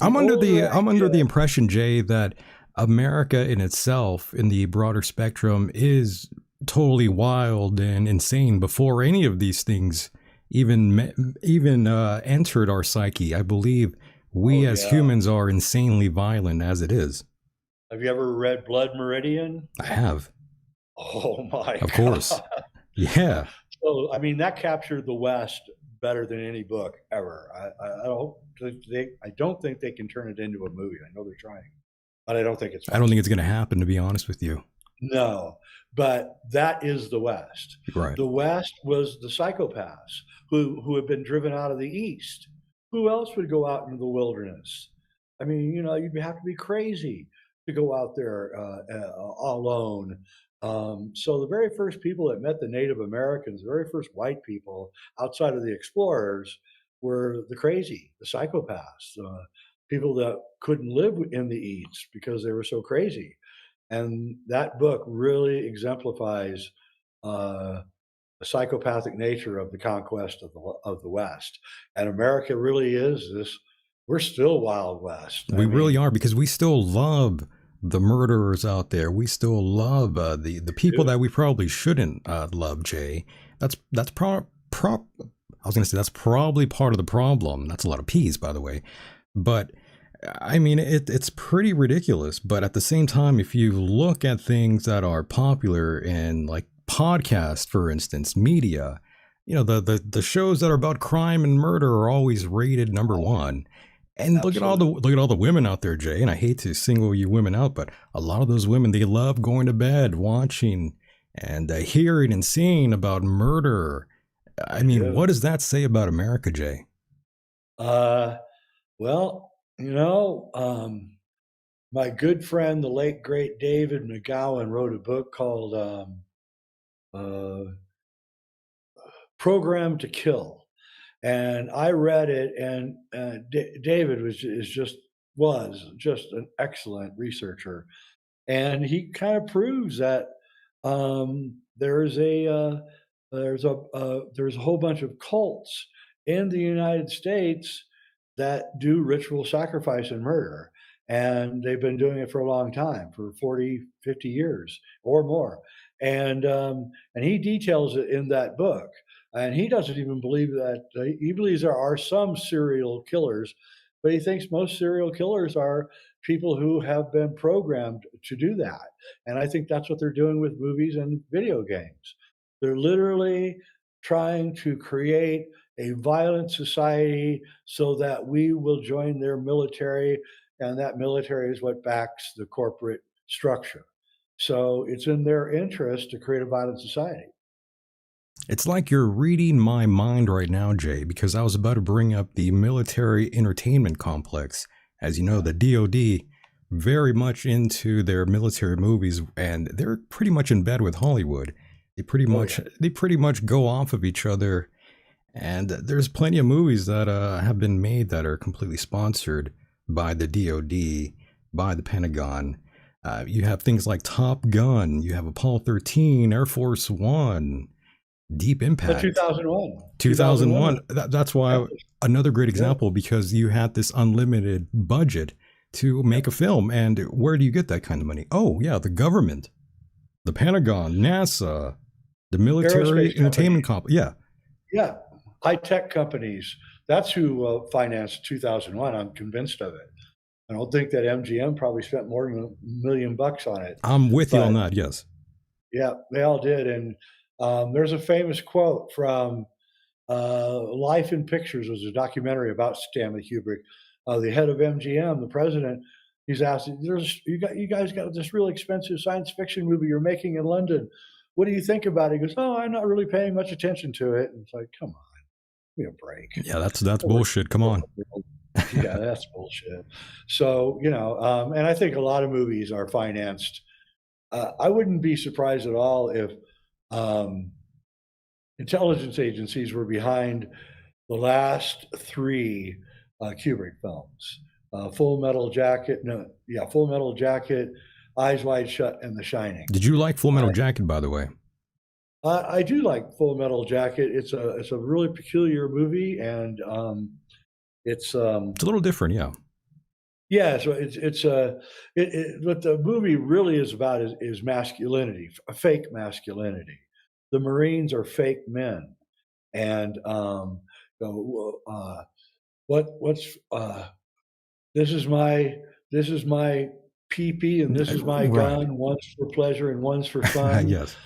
I'm under the impression, Jay, that America in itself, in the broader spectrum, is totally wild and insane before any of these things even entered our psyche. I believe we as humans are insanely violent as it is. Have you ever read Blood Meridian? I have. Oh my! Of course. Yeah. So I mean, that captured the West better than any book ever. I don't think they can turn it into a movie. I know they're trying, but I don't think it's. I don't think it's going to happen, to be honest with you. No, but that is the West. Right. The West was the psychopaths who have been driven out of the East. Who else would go out into the wilderness? I mean, you'd have to be crazy to go out there alone So the very first people that met the Native Americans, the very first white people outside of the explorers were the crazy, the psychopaths, people that couldn't live in the East because they were so crazy. And that book really exemplifies the psychopathic nature of the conquest of the West. And America really is this. We're still Wild West. We really are, because we still love the murderers out there. We still love the people that we probably shouldn't love, Jay. That's I was going to say that's probably part of the problem. That's a lot of P's, by the way. But I mean, it's pretty ridiculous. But at the same time, if you look at things that are popular in like podcasts, for instance, media, you know, the shows that are about crime and murder are always rated number one. And look at all the women out there, Jay. And I hate to single you women out, but a lot of those women, they love going to bed, watching and hearing and seeing about murder. I mean, what does that say about America, Jay? Well, you know, my good friend, the late great David McGowan, wrote a book called Program to Kill. And I read it, and David was just an excellent researcher, and he kind of proves that there's a whole bunch of cults in the United States that do ritual sacrifice and murder, and they've been doing it for a long time, for 40, 50 years or more, and he details it in that book. And he doesn't even believe that. He believes there are some serial killers, but he thinks most serial killers are people who have been programmed to do that. And I think that's what they're doing with movies and video games. They're literally trying to create a violent society so that we will join their military, and that military is what backs the corporate structure. So it's in their interest to create a violent society. It's like you're reading my mind right now, Jay, because I was about to bring up the military entertainment complex. As you know, the DoD, very much into their military movies, and they're pretty much in bed with Hollywood. They pretty much go off of each other, and there's plenty of movies that have been made that are completely sponsored by the DoD, by the Pentagon. You have things like Top Gun, you have Apollo 13, Air Force One, Deep Impact. 2001. 2001. That's why another great example, because you had this unlimited budget to make a film. And where do you get that kind of money? Oh, yeah, the government, the Pentagon, NASA, the military entertainment company. Yeah. Yeah. High-tech companies. That's who financed 2001. I'm convinced of it. I don't think that MGM probably spent more than $1 million on it. I'm with you on that. Yes. Yeah, they all did. And there's a famous quote from Life in Pictures. It was a documentary about Stanley Kubrick, the head of MGM, the president. He's asked, you guys got this really expensive science fiction movie you're making in London. What do you think about it? He goes, oh, I'm not really paying much attention to it. And it's like, come on, give me a break. Yeah, that's bullshit. Come on. Yeah, that's bullshit. So, you know, and I think a lot of movies are financed. I wouldn't be surprised at all if intelligence agencies were behind the last three Kubrick films: Full Metal Jacket, Eyes Wide Shut, and The Shining. Did you like Full Metal Jacket, by the way? I do like Full Metal Jacket. It's a really peculiar movie, and it's a little different, yeah. Yeah, so what the movie really is about is masculinity, a fake masculinity. The Marines are fake men, and this is my PP and this is my gun. One's for pleasure and one's for fun. Yes.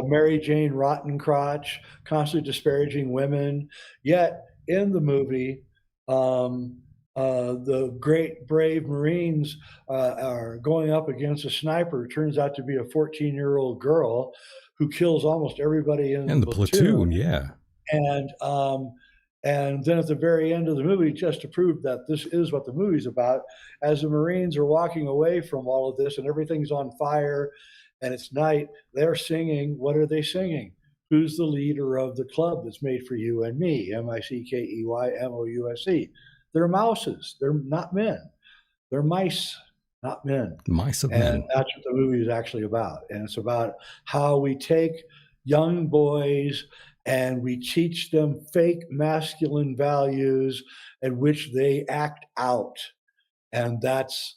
Mary Jane Rottencrotch, constantly disparaging women. Yet in the movie, the great brave Marines are going up against a sniper who turns out to be a 14-year-old girl who kills almost everybody in the platoon. Yeah. And then at the very end of the movie, just to prove that this is what the movie's about, as the Marines are walking away from all of this and everything's on fire and it's night, they're singing. What are they singing? Who's the leader of the club that's made for you and me? Mickeymouse. They're mouses. They're not men. They're mice, not men. Mice of And men. that's what the movie is actually about. And it's about how we take young boys and we teach them fake masculine values in which they act out. And that's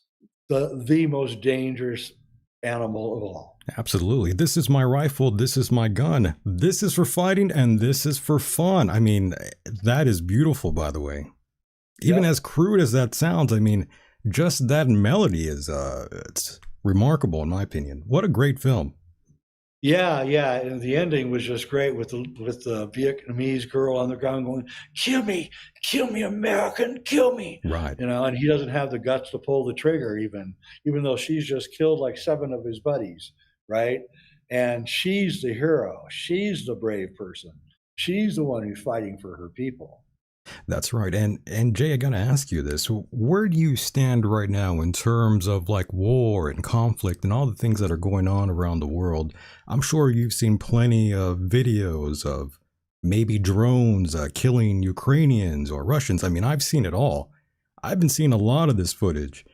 the most dangerous animal of all. Absolutely. This is my rifle. This is my gun. This is for fighting and this is for fun. I mean, that is beautiful, by the way. Even Yep. as crude as that sounds, I mean, just that melody is it's remarkable in my opinion. What a great film. Yeah, and the ending was just great with the Vietnamese girl on the ground going, kill me, American, kill me." Right. You know, and he doesn't have the guts to pull the trigger even though she's just killed like 7 of his buddies, right? And she's the hero. She's the brave person. She's the one who's fighting for her people. That's right. And Jay, I gotta ask you this. Where do you stand right now in terms of like war and conflict and all the things that are going on around the world? I'm sure you've seen plenty of videos of maybe drones killing Ukrainians or Russians. I mean, I've seen it all. I've been seeing a lot of this footage,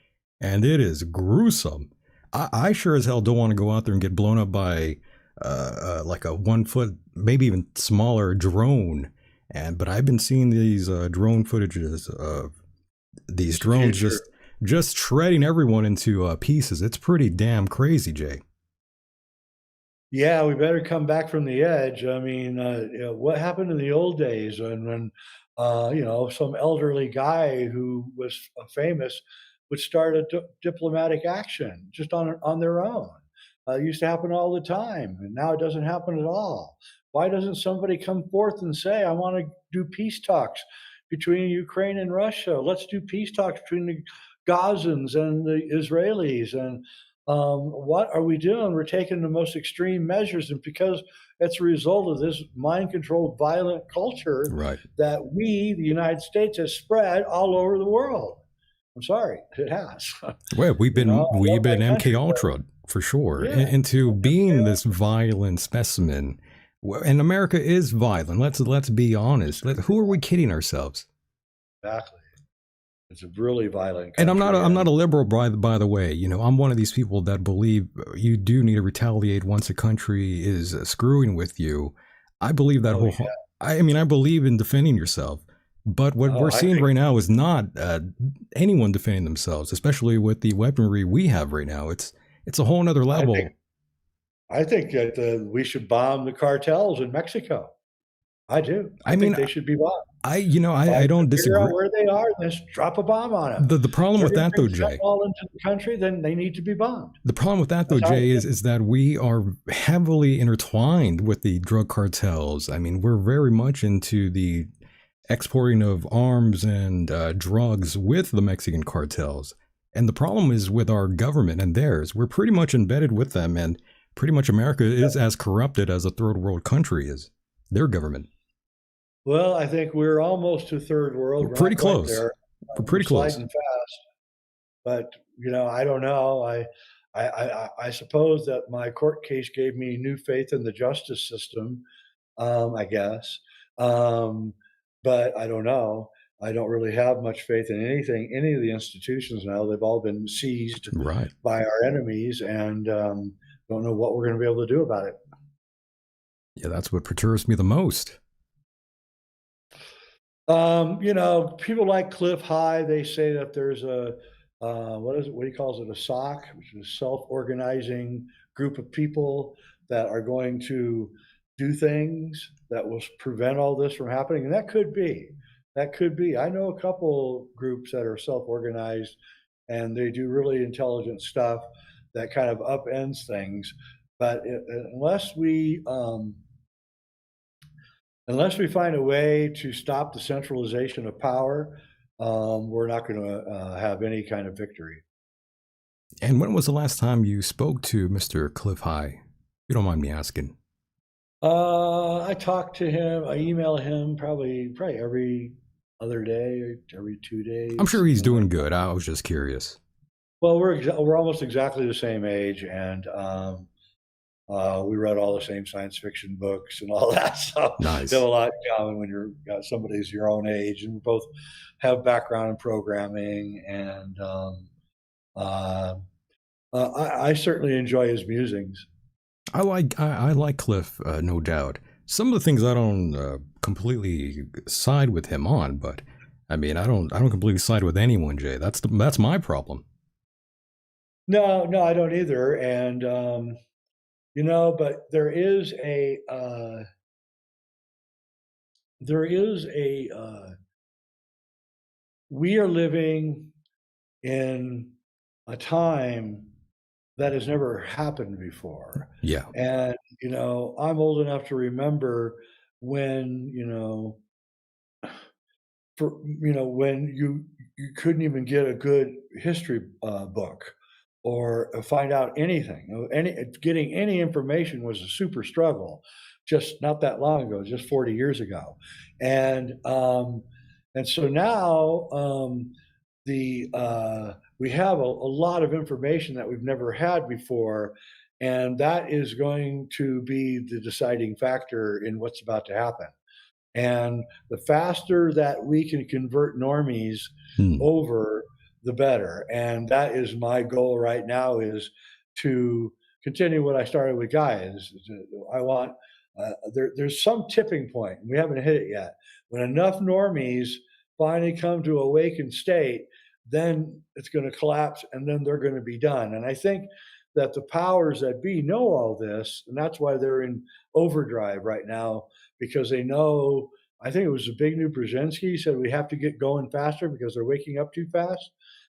and it is gruesome. I sure as hell don't want to go out there and get blown up by like a 1 foot, maybe even smaller drone. But I've been seeing these drone footages of these drones just shredding everyone into pieces. It's pretty damn crazy, Jay. Yeah, we better come back from the edge. I mean, what happened in the old days when some elderly guy who was famous would start a diplomatic action just on their own? It used to happen all the time, and now it doesn't happen at all. Why doesn't somebody come forth and say, "I want to do peace talks between Ukraine and Russia. Let's do peace talks between the Gazans and the Israelis." And what are we doing? We're taking the most extreme measures, and because it's a result of this mind-controlled, violent culture Right. that we, the United States, has spread all over the world. I'm sorry, it has. Well, we've been I love my MK country, but Ultra for sure, yeah, into being yeah, this violent specimen. And America is violent. Let's be honest. Who are we kidding ourselves? exactly. It's a really violent And I'm country, not and a liberal, by the way. You know, I'm one of these people that believe you do need to retaliate once a country is screwing with you. I believe that oh whole. yeah, I mean, I believe in defending yourself. But what oh, we're I seeing think right now is not anyone defending themselves, especially with the weaponry we have right now. It's a whole nother I level. think I think that we should bomb the cartels in Mexico. I do. I I think mean, they should be bombed. I Find don't figure out disagree. where they are, and just drop a bomb on them. The If problem they're with going to that bring though, Jay. fentanyl into the country, then they need to be bombed. The problem with that, though, That's how I Jay, feel. is that we are heavily intertwined with the drug cartels. I mean, we're very much into the exporting of arms and drugs with the Mexican cartels. And the problem is with our government and theirs. We're pretty much embedded with them, and pretty much America is as corrupted as a third world country is. Their government. Well, I think we're almost to third world. We're We're pretty not quite close. there. We're We're pretty close. sliding fast, but I don't know. I suppose that my court case gave me new faith in the justice system. I guess, but I don't know. I don't really have much faith in any of the institutions now. They've all been seized Right. by our enemies, and don't know what we're going to be able to do about it. Yeah, that's what perturbs me the most. People like Cliff High, they say that there's a what is it? What he calls it, a SOC, which is a self-organizing group of people that are going to do things that will prevent all this from happening, and that could be. That could be. I know a couple groups that are self-organized, and they do really intelligent stuff that kind of upends things. But unless we find a way to stop the centralization of power, we're not going to have any kind of victory. And when was the last time you spoke to Mr. Cliff High? You don't mind me asking. I talk to him. I email him probably every other day, every 2 days. I'm sure he's doing good. I was just curious. Well, we're almost exactly the same age, and We read all the same science fiction books and all that. So Nice. you have a lot in common when you're somebody who's your own age, and we both have background in programming. And I certainly enjoy his musings. I like Cliff, no doubt. Some of the things I don't completely side with him on, but I mean, I don't completely side with anyone, Jay. That's my problem. No, I don't either. And but there is a we are living in a time that has never happened before. Yeah. And I'm old enough to remember when when you couldn't even get a good history book or find out anything. Getting any information was a super struggle. Just not that long ago, just 40 years ago, and so now we have a lot of information that we've never had before, and that is going to be the deciding factor in what's about to happen. And the faster that we can convert normies over, the better. And that is my goal right now, is to continue what I started with Gaia. I want there's some tipping point. We haven't hit it yet. When enough normies finally come to awakened state, then it's going to collapse, and then they're going to be done. And I think that the powers that be know all this, and that's why they're in overdrive right now, because they know. I think it was the big new Brzezinski said we have to get going faster because they're waking up too fast.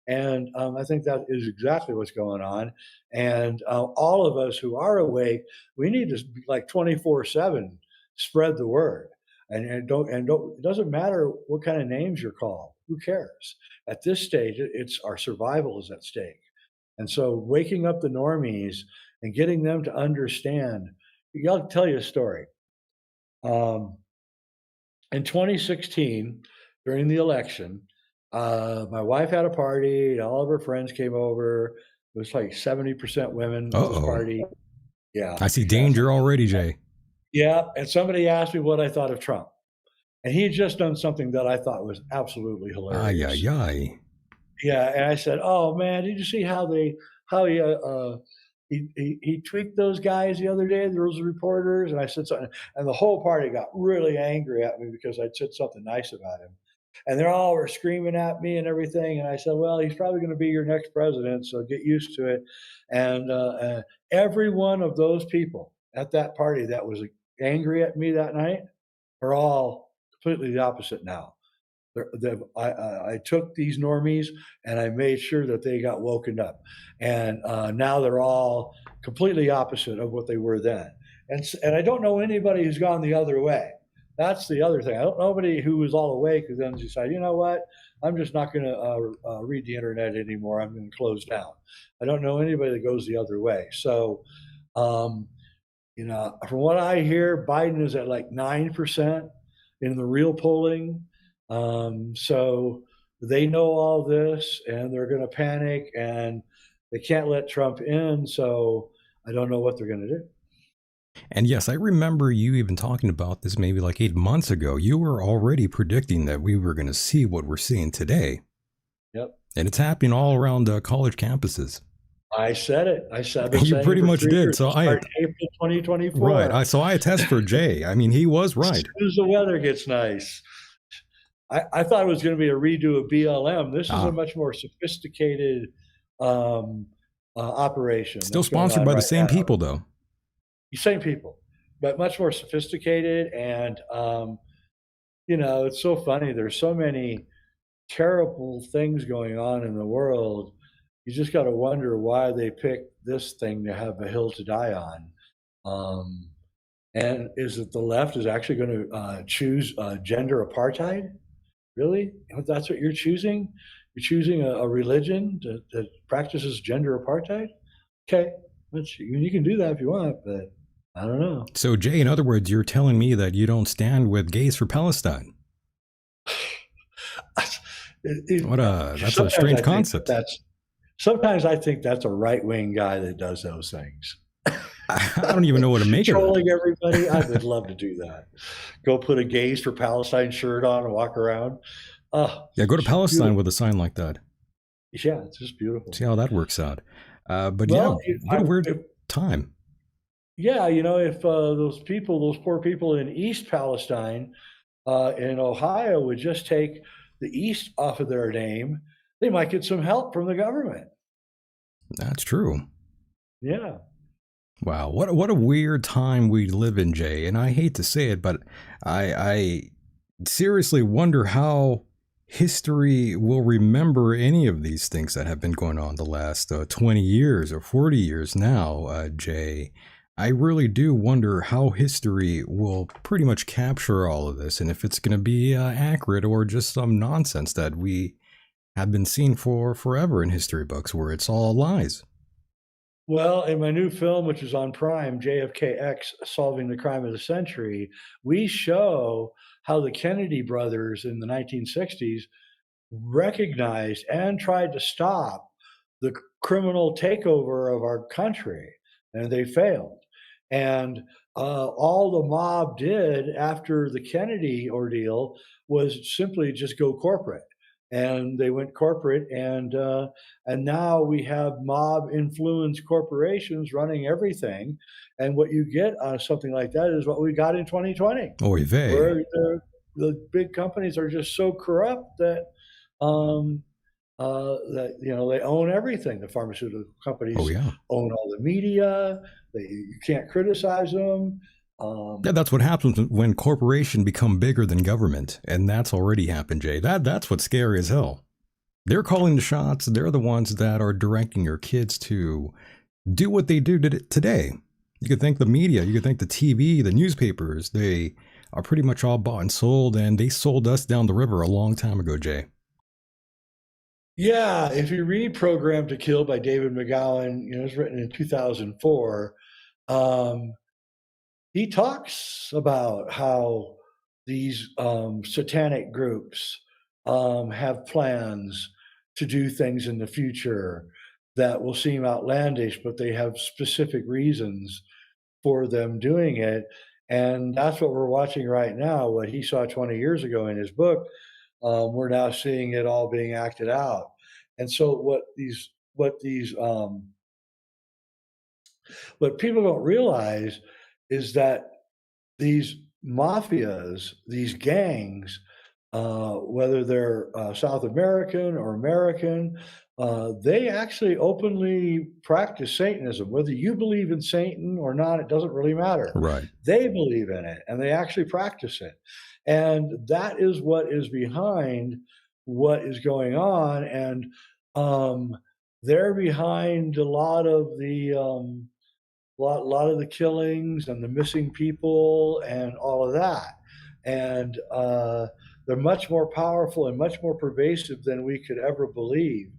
And I think that is exactly what's going on. And all of us who are awake, we need to, like 24/7, spread the word. And don't. It doesn't matter what kind of names you're called. Who cares? At this stage, it's our survival is at stake. And so, waking up the normies and getting them to understand. I'll tell you a story. In 2016, during the election, my wife had a party. All of her friends came over. It was like 70% women at this party. Yeah. I see danger already, Jay. Yeah. And somebody asked me what I thought of Trump. And he had just done something that I thought was absolutely hilarious. Yeah. And I said, oh, man, did you see how he tweaked those guys the other day, those reporters? And I said something, and the whole party got really angry at me because I'd said something nice about him. And they're all were screaming at me and everything. And I said, well, he's probably going to be your next president, so get used to it. And every one of those people at that party that was angry at me that night are all completely the opposite now. I took these normies and I made sure that they got woken up. And now they're all completely opposite of what they were then. And I don't know anybody who's gone the other way. That's the other thing. I don't know anybody who was all awake who then decided, you know what, I'm just not going to read the internet anymore. I'm going to close down. I don't know anybody that goes the other way. So, from what I hear, Biden is at like 9% in the real polling. So they know all this, and they're going to panic, and they can't let Trump in. So I don't know what they're going to do. And yes, I remember you even talking about this maybe like 8 months ago. You were already predicting that we were going to see what we're seeing today. Yep. And it's happening all around college campuses. I said it. I said it. You pretty much did. So April 2024. Right. So I attest for Jay. I mean, he was right. As soon as the weather gets nice. I thought it was going to be a redo of BLM. This is a much more sophisticated operation. Still sponsored by the same people, though. Same people, but much more sophisticated. And, it's so funny. There's so many terrible things going on in the world. You just got to wonder why they picked this thing to have a hill to die on. And is it the left is actually going to choose gender apartheid? Really? That's what you're choosing? You're choosing a religion that practices gender apartheid? Okay, you can do that if you want, but I don't know. So, Jay, in other words, you're telling me that you don't stand with gays for Palestine? That's a strange concept. Sometimes I think that's a right-wing guy that does those things. I don't even know what to make of it. Trolling everybody. I would love to do that. Go put a Gays for Palestine shirt on and walk around. Yeah, go to Palestine beautiful. with a sign like that. Yeah, it's just beautiful. See how that works out. But Well, yeah, what a weird time. Yeah, if those poor people in East Palestine in Ohio would just take the East off of their name, they might get some help from the government. That's true. Yeah. Wow, what a weird time we live in, Jay. And I hate to say it, but I seriously wonder how history will remember any of these things that have been going on the last 20 years or 40 years now, Jay. I really do wonder how history will pretty much capture all of this, and if it's going to be accurate or just some nonsense that we have been seeing for forever in history books where it's all lies. Well, in my new film, which is on Prime, JFKX Solving the Crime of the Century, we show how the Kennedy brothers in the 1960s recognized and tried to stop the criminal takeover of our country, and they failed. And all the mob did after the Kennedy ordeal was simply just go corporate. And they went corporate, and now we have mob influenced corporations running everything. And what you get on something like that is what we got in 2020, Oy vey. where the big companies are just so corrupt that they own everything. The pharmaceutical companies own all the media. You can't criticize them. Yeah, that's what happens when corporations become bigger than government, and that's already happened, Jay. That's what's scary as hell. They're calling the shots. They're the ones that are directing your kids to do what they do today. You could thank the media. You could thank the TV, the newspapers. They are pretty much all bought and sold, and they sold us down the river a long time ago, Jay. Yeah, if you read Programmed to Kill by David McGowan, it was written in 2004. He talks about how these satanic groups have plans to do things in the future that will seem outlandish, but they have specific reasons for them doing it. And that's what we're watching right now. What he saw 20 years ago in his book, we're now seeing it all being acted out. And so what people don't realize is that these mafias, these gangs, whether they're South American or American, they actually openly practice Satanism. Whether you believe in Satan or not, it doesn't really matter. Right. They believe in it, and they actually practice it. And that is what is behind what is going on. And they're behind a lot of the killings and the missing people and all of that. And they're much more powerful and much more pervasive than we could ever believe.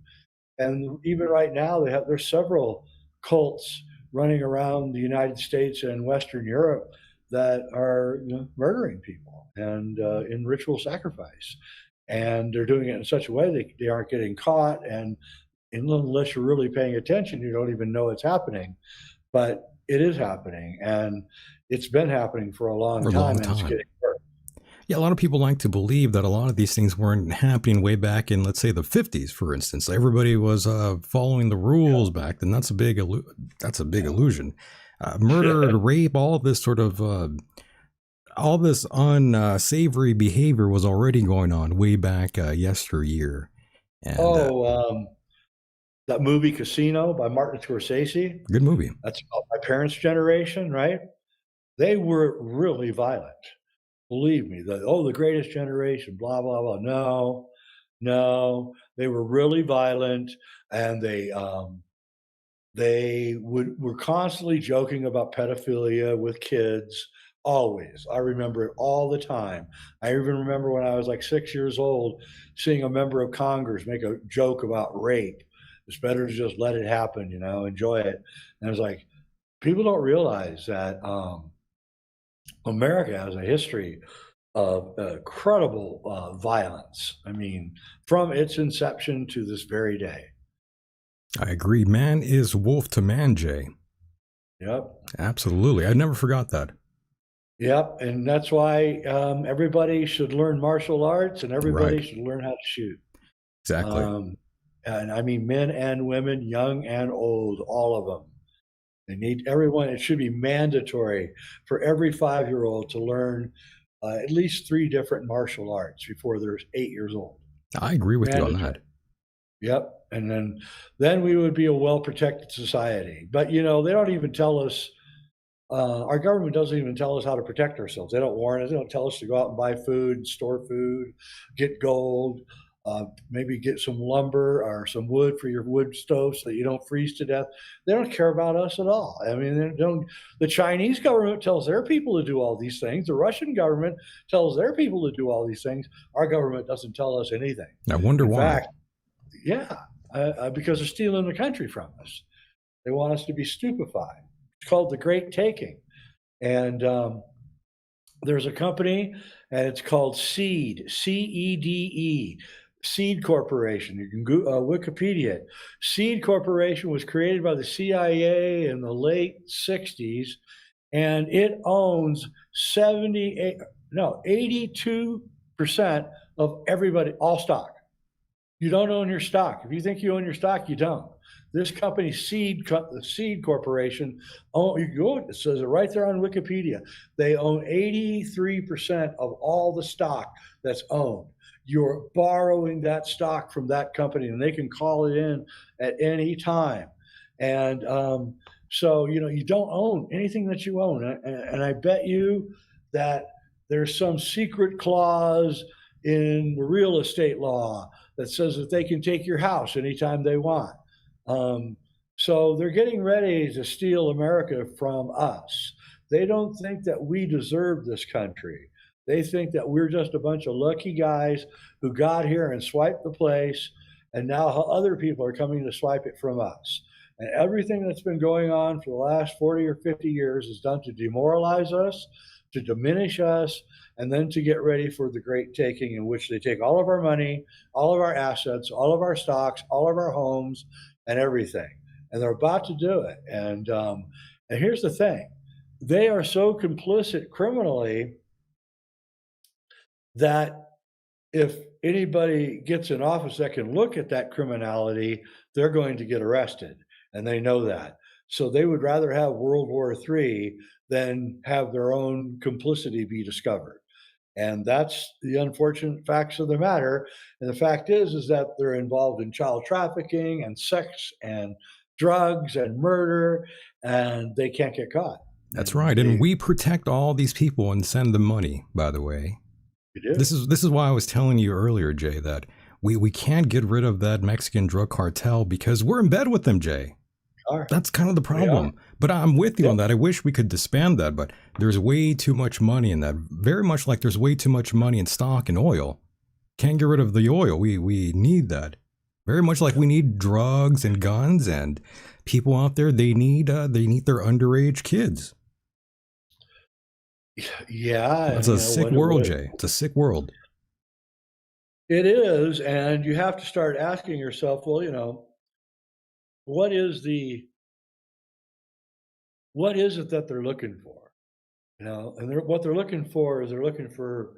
And even right now, there's several cults running around the United States and Western Europe that are murdering people and in ritual sacrifice. And they're doing it in such a way they aren't getting caught. And unless you're really paying attention, you don't even know it's happening. But it is happening, and it's been happening for a long time. And it's getting worse. Yeah, a lot of people like to believe that a lot of these things weren't happening way back in, let's say, the 50s, for instance. Everybody was following the rules back then. That's a big illusion. Murder, rape, all of this sort of all this unsavory behavior was already going on way back yesteryear. And, that movie Casino by Martin Scorsese. Good movie. That's about my parents' generation, right? They were really violent. Believe me. The greatest generation, blah, blah, blah. No. They were really violent, and they were constantly joking about pedophilia with kids. Always. I remember it all the time. I even remember when I was like 6 years old, seeing a member of Congress make a joke about rape. It's better to just let it happen, enjoy it. And I was like, people don't realize that America has a history of incredible violence. I mean, from its inception to this very day. I agree. Man is wolf to man, Jay. Yep. Absolutely. I never forgot that. Yep. And that's why everybody should learn martial arts and everybody Right. should learn how to shoot. Exactly. And I mean, men and women, young and old, all of them. They need everyone. It should be mandatory for every 5-year-old to learn at least 3 different martial arts before they're 8 years old. I agree with you on Mandatory. that. Yep. And then we would be a well-protected society. But they don't even tell us. Our government doesn't even tell us how to protect ourselves. They don't warn us. They don't tell us to go out and buy food, store food, get gold, maybe get some lumber or some wood for your wood stove so that you don't freeze to death. They don't care about us at all. I mean, they don't. The Chinese government tells their people to do all these things. The Russian government tells their people to do all these things. Our government doesn't tell us anything. I wonder In why. fact, yeah, because they're stealing the country from us. They want us to be stupefied. It's called the Great Taking. And there's a company, and it's called Seed, CEDE, Seed Corporation. You can Wikipedia it. Seed Corporation was created by the CIA in the late 60s, and it owns 82% of everybody, all stock. You don't own your stock. If you think you own your stock, you don't. This company, the Seed Corporation, you can go, it says it right there on Wikipedia. They own 83% of all the stock that's owned. You're borrowing that stock from that company, and they can call it in at any time. And so, you don't own anything that you own. And I bet you that there's some secret clause in the real estate law that says that they can take your house anytime they want. So they're getting ready to steal America from us. They don't think that we deserve this country. They think that we're just a bunch of lucky guys who got here and swiped the place, and now other people are coming to swipe it from us. And everything that's been going on for the last 40 or 50 years is done to demoralize us, to diminish us, and then to get ready for the Great Taking, in which they take all of our money, all of our assets, all of our stocks, all of our homes, and everything. And they're about to do it. And here's the thing. They are so complicit criminally that if anybody gets in office that can look at that criminality, they're going to get arrested. And they know that. So they would rather have World War III than have their own complicity be discovered. And that's the unfortunate facts of the matter. And the fact is that they're involved in child trafficking and sex and drugs and murder, and they can't get caught. That's right. And we protect all these people and send them money, by the way. We do. This is why I was telling you earlier, Jay, that we can't get rid of that Mexican drug cartel because we're in bed with them, Jay. That's kind of the problem. But I'm with you on that. I wish we could disband that, but there's way too much money in that. Very much like there's way too much money in stock and oil. Can't get rid of the oil. We need that. Very much like we need drugs and guns and people out there. They need their underage kids. Yeah. It's a sick world, Jay. It's a sick world. It is. And you have to start asking yourself, well, what is it that they're looking for? And what they're looking for is they're looking for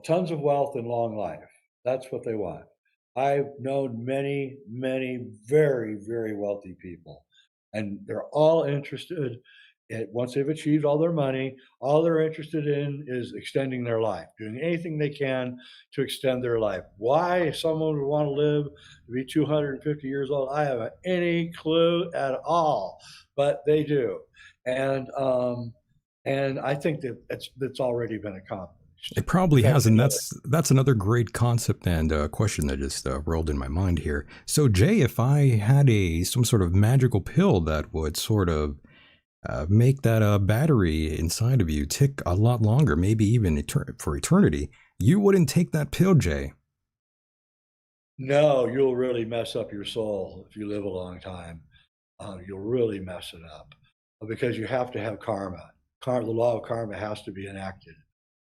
tons of wealth and long life. That's what they want. I've known many, many very, very wealthy people, and they're all interested once they've achieved all their money, all they're interested in is extending their life, doing anything they can to extend their life. Why someone would want to live to be 250 years old, I haven't any clue at all, but they do. And I think that that's already been accomplished. It probably has, and that's another great concept and question that just rolled in my mind here. So, Jay, if I had some sort of magical pill that would sort of make that battery inside of you tick a lot longer, maybe even for eternity, you wouldn't take that pill, Jay. No, you'll really mess up your soul if you live a long time. You'll really mess it up because you have to have karma. The law of karma has to be enacted.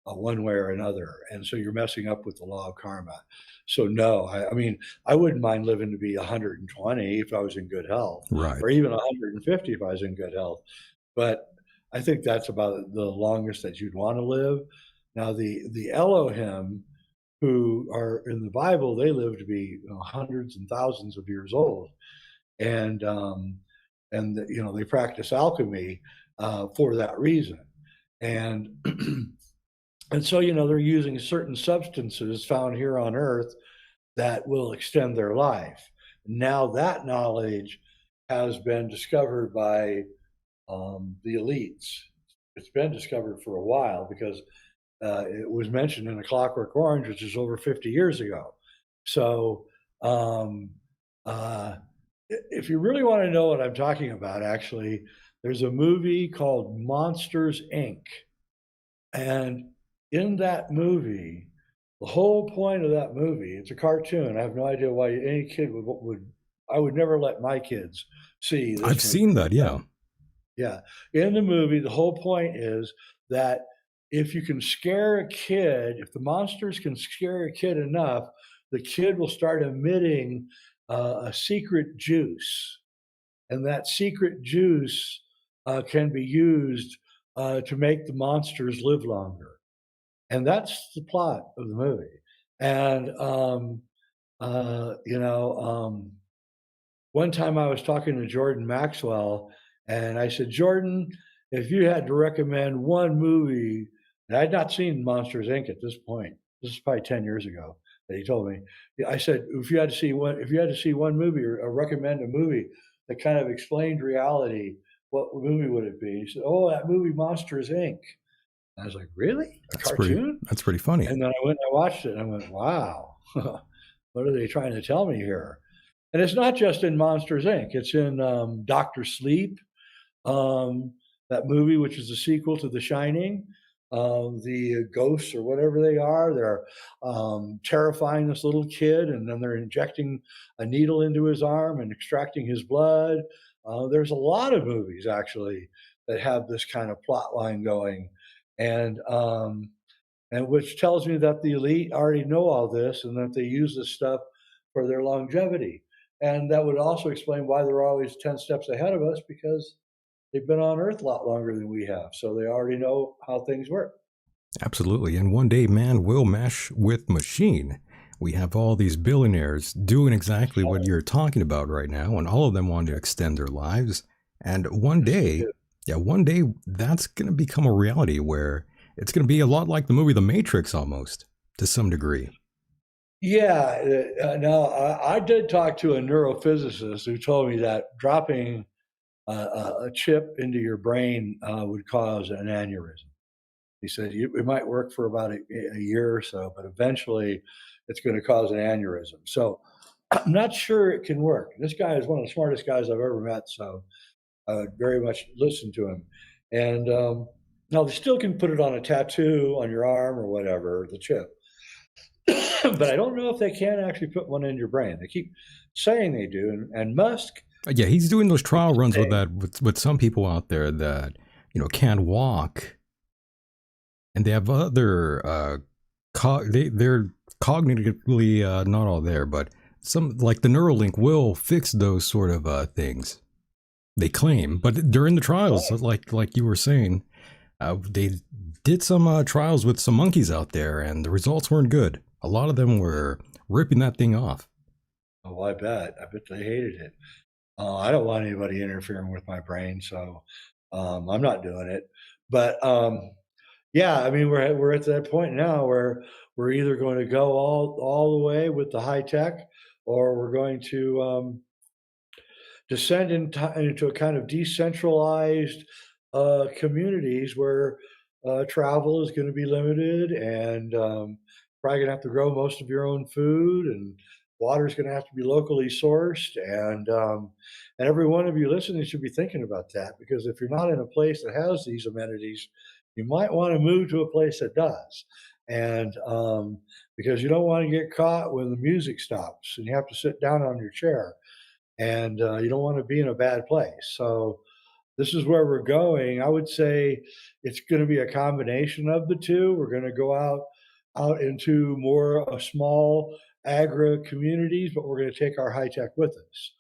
one way or another. And so you're messing up with the law of karma. So no, I mean, I wouldn't mind living to be 120 if I was in good health, Right. or even 150 if I was in good health. But I think that's about the longest that you'd want to live. Now, the Elohim, who are in the Bible, they live to be hundreds and thousands of years old, and they practice alchemy for that reason, and and so they're using certain substances found here on Earth that will extend their life. Now that knowledge has been discovered by the elites. It's been discovered for a while because it was mentioned in A Clockwork Orange, which is over 50 years ago. So if you really want to know what I'm talking about, actually, there's a movie called Monsters, Inc. And in that movie, the whole point of that movie, it's a cartoon. I have no idea why any kid I would never let my kids see this I've movie. seen that, yeah. Yeah. In the movie, the whole point is that if you can scare a kid, if the monsters can scare a kid enough, the kid will start emitting a secret juice. And that secret juice can be used to make the monsters live longer. And that's the plot of the movie. And, one time I was talking to Jordan Maxwell, and I said, Jordan, if you had to recommend one movie, and I'd not seen Monsters Inc. at this point. This is probably 10 years ago that he told me. I said, if you had to see one movie or recommend a movie that kind of explained reality, what movie would it be? He said, oh, that movie Monsters Inc. I was like, really? A cartoon? That's pretty funny. And then I went and I watched it, and I went, wow, what are they trying to tell me here? And it's not just in Monsters Inc. It's in Dr. Sleep, that movie, which is a sequel to The Shining. The ghosts or whatever they are, they're terrifying this little kid, and then they're injecting a needle into his arm and extracting his blood. There's a lot of movies actually that have this kind of plot line going, and which tells me that the elite already know all this and that they use this stuff for their longevity. And that would also explain why they're always 10 steps ahead of us, because they've been on Earth a lot longer than we have. So they already know how things work. Absolutely. And one day man will mesh with machine. We have all these billionaires doing exactly what you're talking about right now, and all of them want to extend their lives. And one day that's going to become a reality where it's going to be a lot like the movie The Matrix almost, to some degree. Yeah. Now, I did talk to a neurophysicist who told me that dropping a chip into your brain would cause an aneurysm. He said it might work for about a year or so, but eventually it's going to cause an aneurysm. So I'm not sure it can work. This guy is one of the smartest guys I've ever met, so I would very much listen to him. And now they still can put it on a tattoo on your arm or whatever, the chip. But I don't know if they can actually put one in your brain. They keep saying they do. And Musk, yeah, he's doing those trial runs with that with some people out there that can't walk, and they have other they're cognitively not all there, but some, like the Neuralink, will fix those sort of things. They claim, but during the trials, like you were saying, they did some trials with some monkeys out there, and the results weren't good. A lot of them were ripping that thing off. Oh, I bet they hated it. I don't want anybody interfering with my brain, so I'm not doing it. But yeah, I mean, we're at that point now where we're either going to go all the way with the high tech, or we're going to descend into a kind of decentralized communities where travel is going to be limited, and probably going to have to grow most of your own food, and water is going to have to be locally sourced. And every one of you listening should be thinking about that, because if you're not in a place that has these amenities, you might want to move to a place that does. And because you don't want to get caught when the music stops and you have to sit down on your chair, and you don't want to be in a bad place. So this is where we're going. I would say it's going to be a combination of the two. We're going to go out into more small agri communities, but we're going to take our high tech with us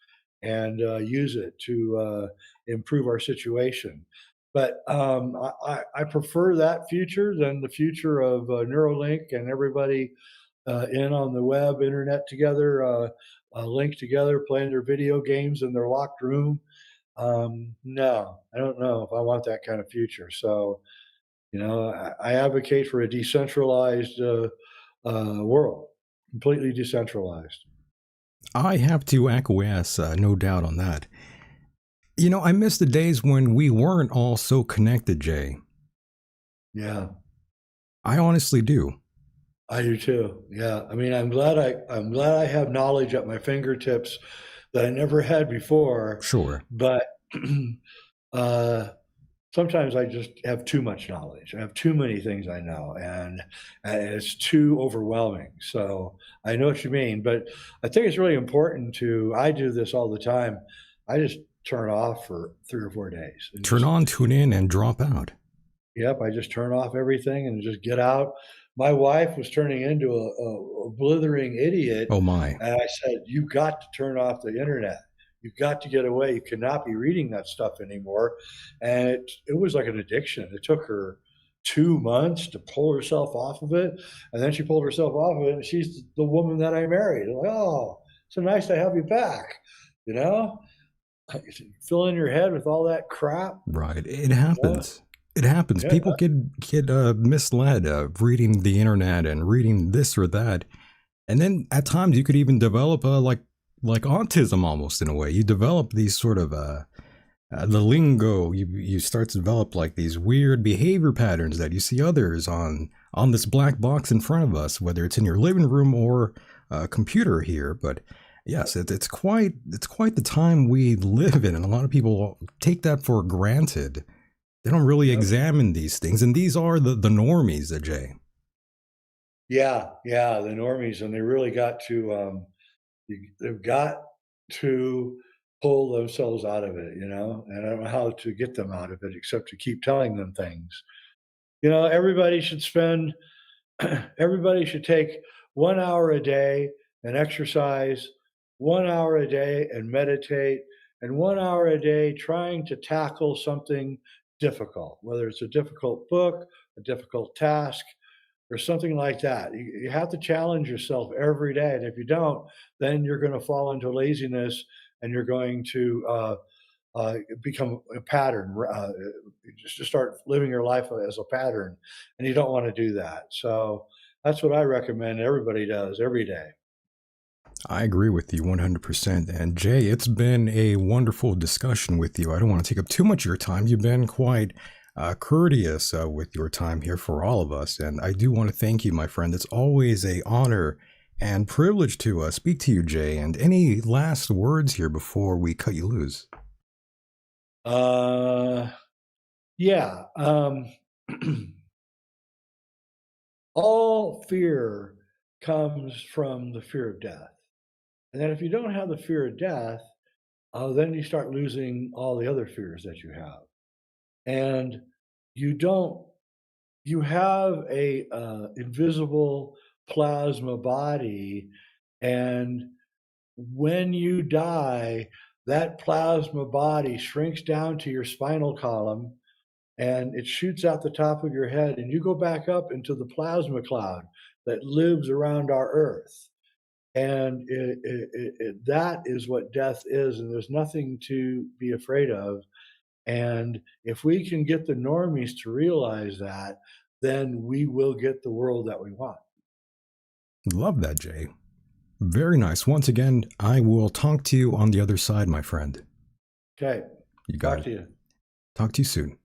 and use it to improve our situation. But I prefer that future than the future of Neuralink and everybody in on the web, internet together, linked together, playing their video games in their locked room. No, I don't know if I want that kind of future. So, I advocate for a decentralized world, completely decentralized. I have to acquiesce, no doubt on that. I miss the days when we weren't all so connected, Jay. Yeah, I honestly do. I do too. Yeah, I mean, I'm glad I have knowledge at my fingertips that I never had before. Sure. But uh, sometimes I just have too much knowledge. I have too many things I know, and it's too overwhelming. So I know what you mean, but I think it's really important to. I do this all the time. I just turn off for 3 or 4 days. And Turn just, on, tune in, and drop out. yep, I just turn off everything and just get out. My wife was turning into a blithering idiot, Oh my. and I said, "You got to turn off the internet. You've got to get away. You cannot be reading that stuff anymore." And it was like an addiction. It took her 2 months to pull herself off of it, and then she pulled herself off of it, and she's the woman that I married. Like, oh, so nice to have you back. You know, fill in your head with all that crap. Right. It Yeah, happens. It happens. yeah, People get misled reading the internet and reading this or that. And then at times you could even develop like autism almost in a way. You develop these sort of the lingo. You start to develop like these weird behavior patterns that you see others on this black box in front of us, whether it's in your living room or a computer here. But yes, it's quite the time we live in, and a lot of people take that for granted. They don't really yep. examine these things, and these are the normies, Jay. Yeah, the normies, and they really got to. They've got to pull themselves out of it, and I don't know how to get them out of it except to keep telling them things. Everybody should spend, everybody should take 1 hour a day and exercise, 1 hour a day and meditate, and 1 hour a day trying to tackle something difficult, whether it's a difficult book, a difficult task, or something like that. You have to challenge yourself every day. And if you don't, then you're going to fall into laziness and you're going to become a pattern, just start living your life as a pattern. And you don't want to do that. So that's what I recommend everybody does every day. I agree with you 100%. And Jay, it's been a wonderful discussion with you. I don't want to take up too much of your time. You've been quite courteous with your time here for all of us. And I do want to thank you, my friend. It's always an honor and privilege to speak to you, Jay. And any last words here before we cut you loose? Yeah. All fear comes from the fear of death. And then if you don't have the fear of death, then you start losing all the other fears that you have. And you don't you have a invisible plasma body, and when you die, that plasma body shrinks down to your spinal column and it shoots out the top of your head, and you go back up into the plasma cloud that lives around our earth. And that is what death is, and there's nothing to be afraid of. And if we can get the normies to realize that, then we will get the world that we want. Love that, Jay. Very nice. Once again, I will talk to you on the other side, my friend. Okay. You got Talk to it. you. Talk to you soon.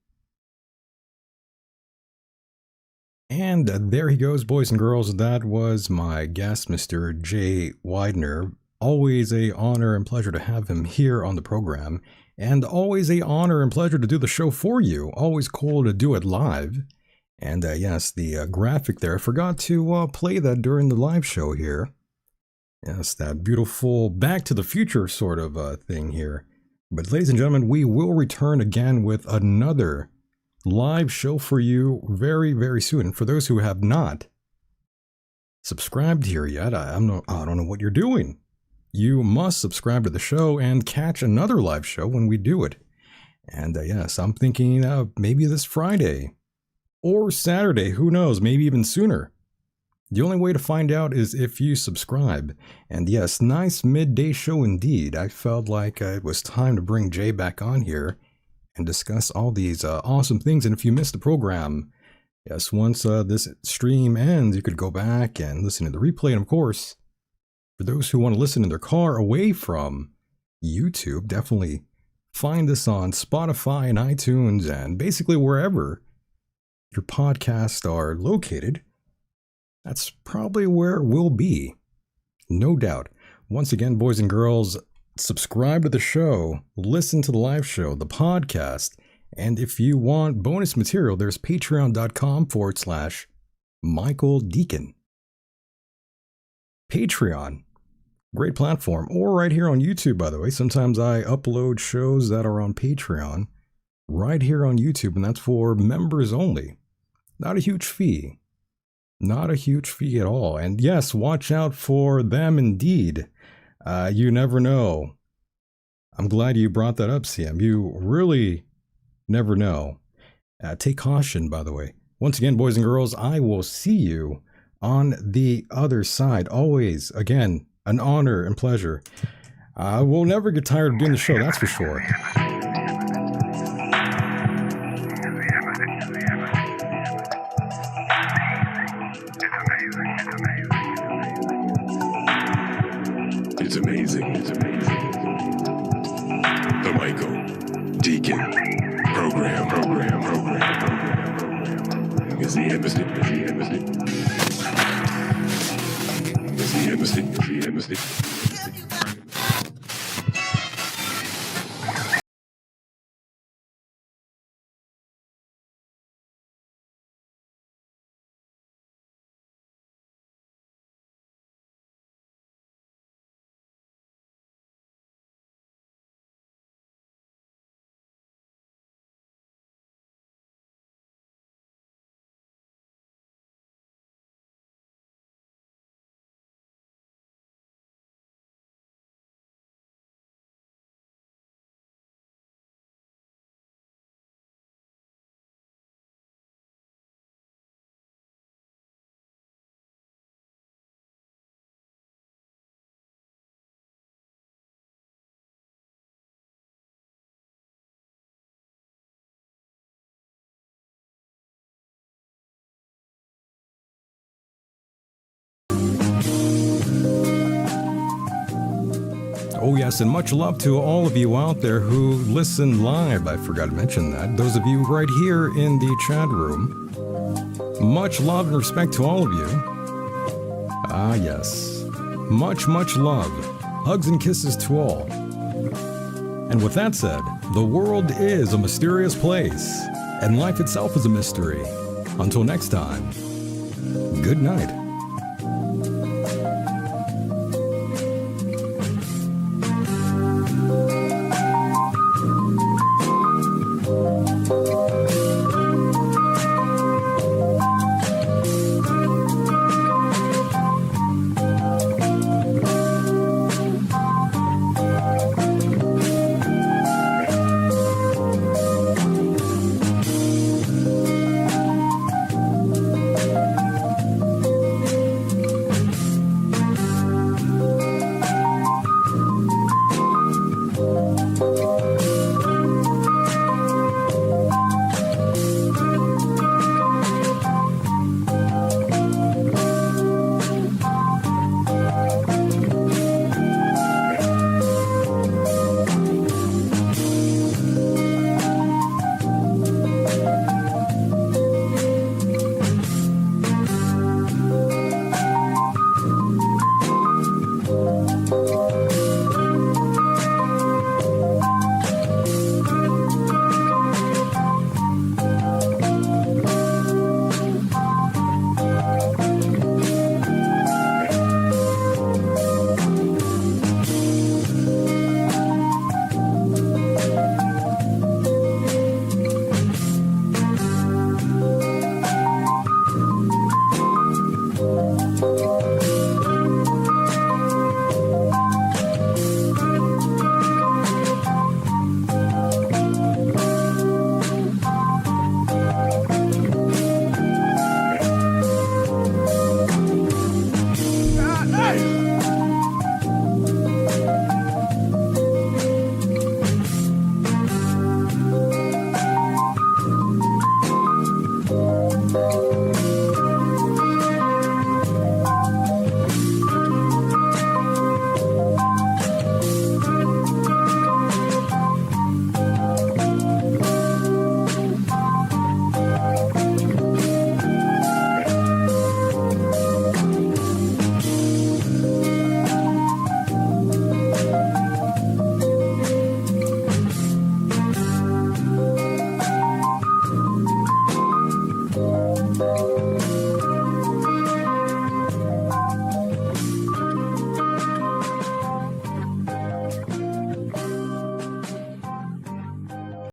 And there he goes, boys and girls. That was my guest, Mr. Jay Weidner. Always a honor and pleasure to have him here on the program. And always a honor and pleasure to do the show for you. Always cool to do it live. And yes, the graphic there, I forgot to play that during the live show here. Yes, that beautiful Back to the Future sort of thing here. But ladies and gentlemen, we will return again with another live show for you very, very soon. And for those who have not subscribed here yet, I don't know what you're doing. You must subscribe to the show and catch another live show when we do it. And yes, I'm thinking maybe this Friday or Saturday, who knows, maybe even sooner. The only way to find out is if you subscribe. And yes, nice midday show indeed. I felt like it was time to bring Jay back on here and discuss all these awesome things. And if you missed the program, yes, once this stream ends, you could go back and listen to the replay. And of course, for those who want to listen in their car away from YouTube, definitely find this on Spotify and iTunes and basically wherever your podcasts are located. That's probably where it will be. No doubt. Once again, boys and girls, subscribe to the show, listen to the live show, the podcast, and if you want bonus material, there's patreon.com/Michael Decon. Patreon, great platform, or right here on YouTube, by the way. Sometimes I upload shows that are on Patreon right here on YouTube, and that's for members only. Not a huge fee. Not a huge fee at all. And yes, watch out for them indeed. You never know. I'm glad you brought that up, CM. You really never know. Take caution, by the way. Once again, boys and girls, I will see you on the other side. Always, again, an honor and pleasure. I will never get tired of doing the show, that's for sure. It's amazing. It's amazing. The Michael Decon program. Is the embassy. Oh yes, and much love to all of you out there who listen live. I forgot to mention that. Those of you right here in the chat room. Much love and respect to all of you. Ah yes. Much love. Hugs and kisses to all. And with that said, the world is a mysterious place, and life itself is a mystery. Until next time, good night.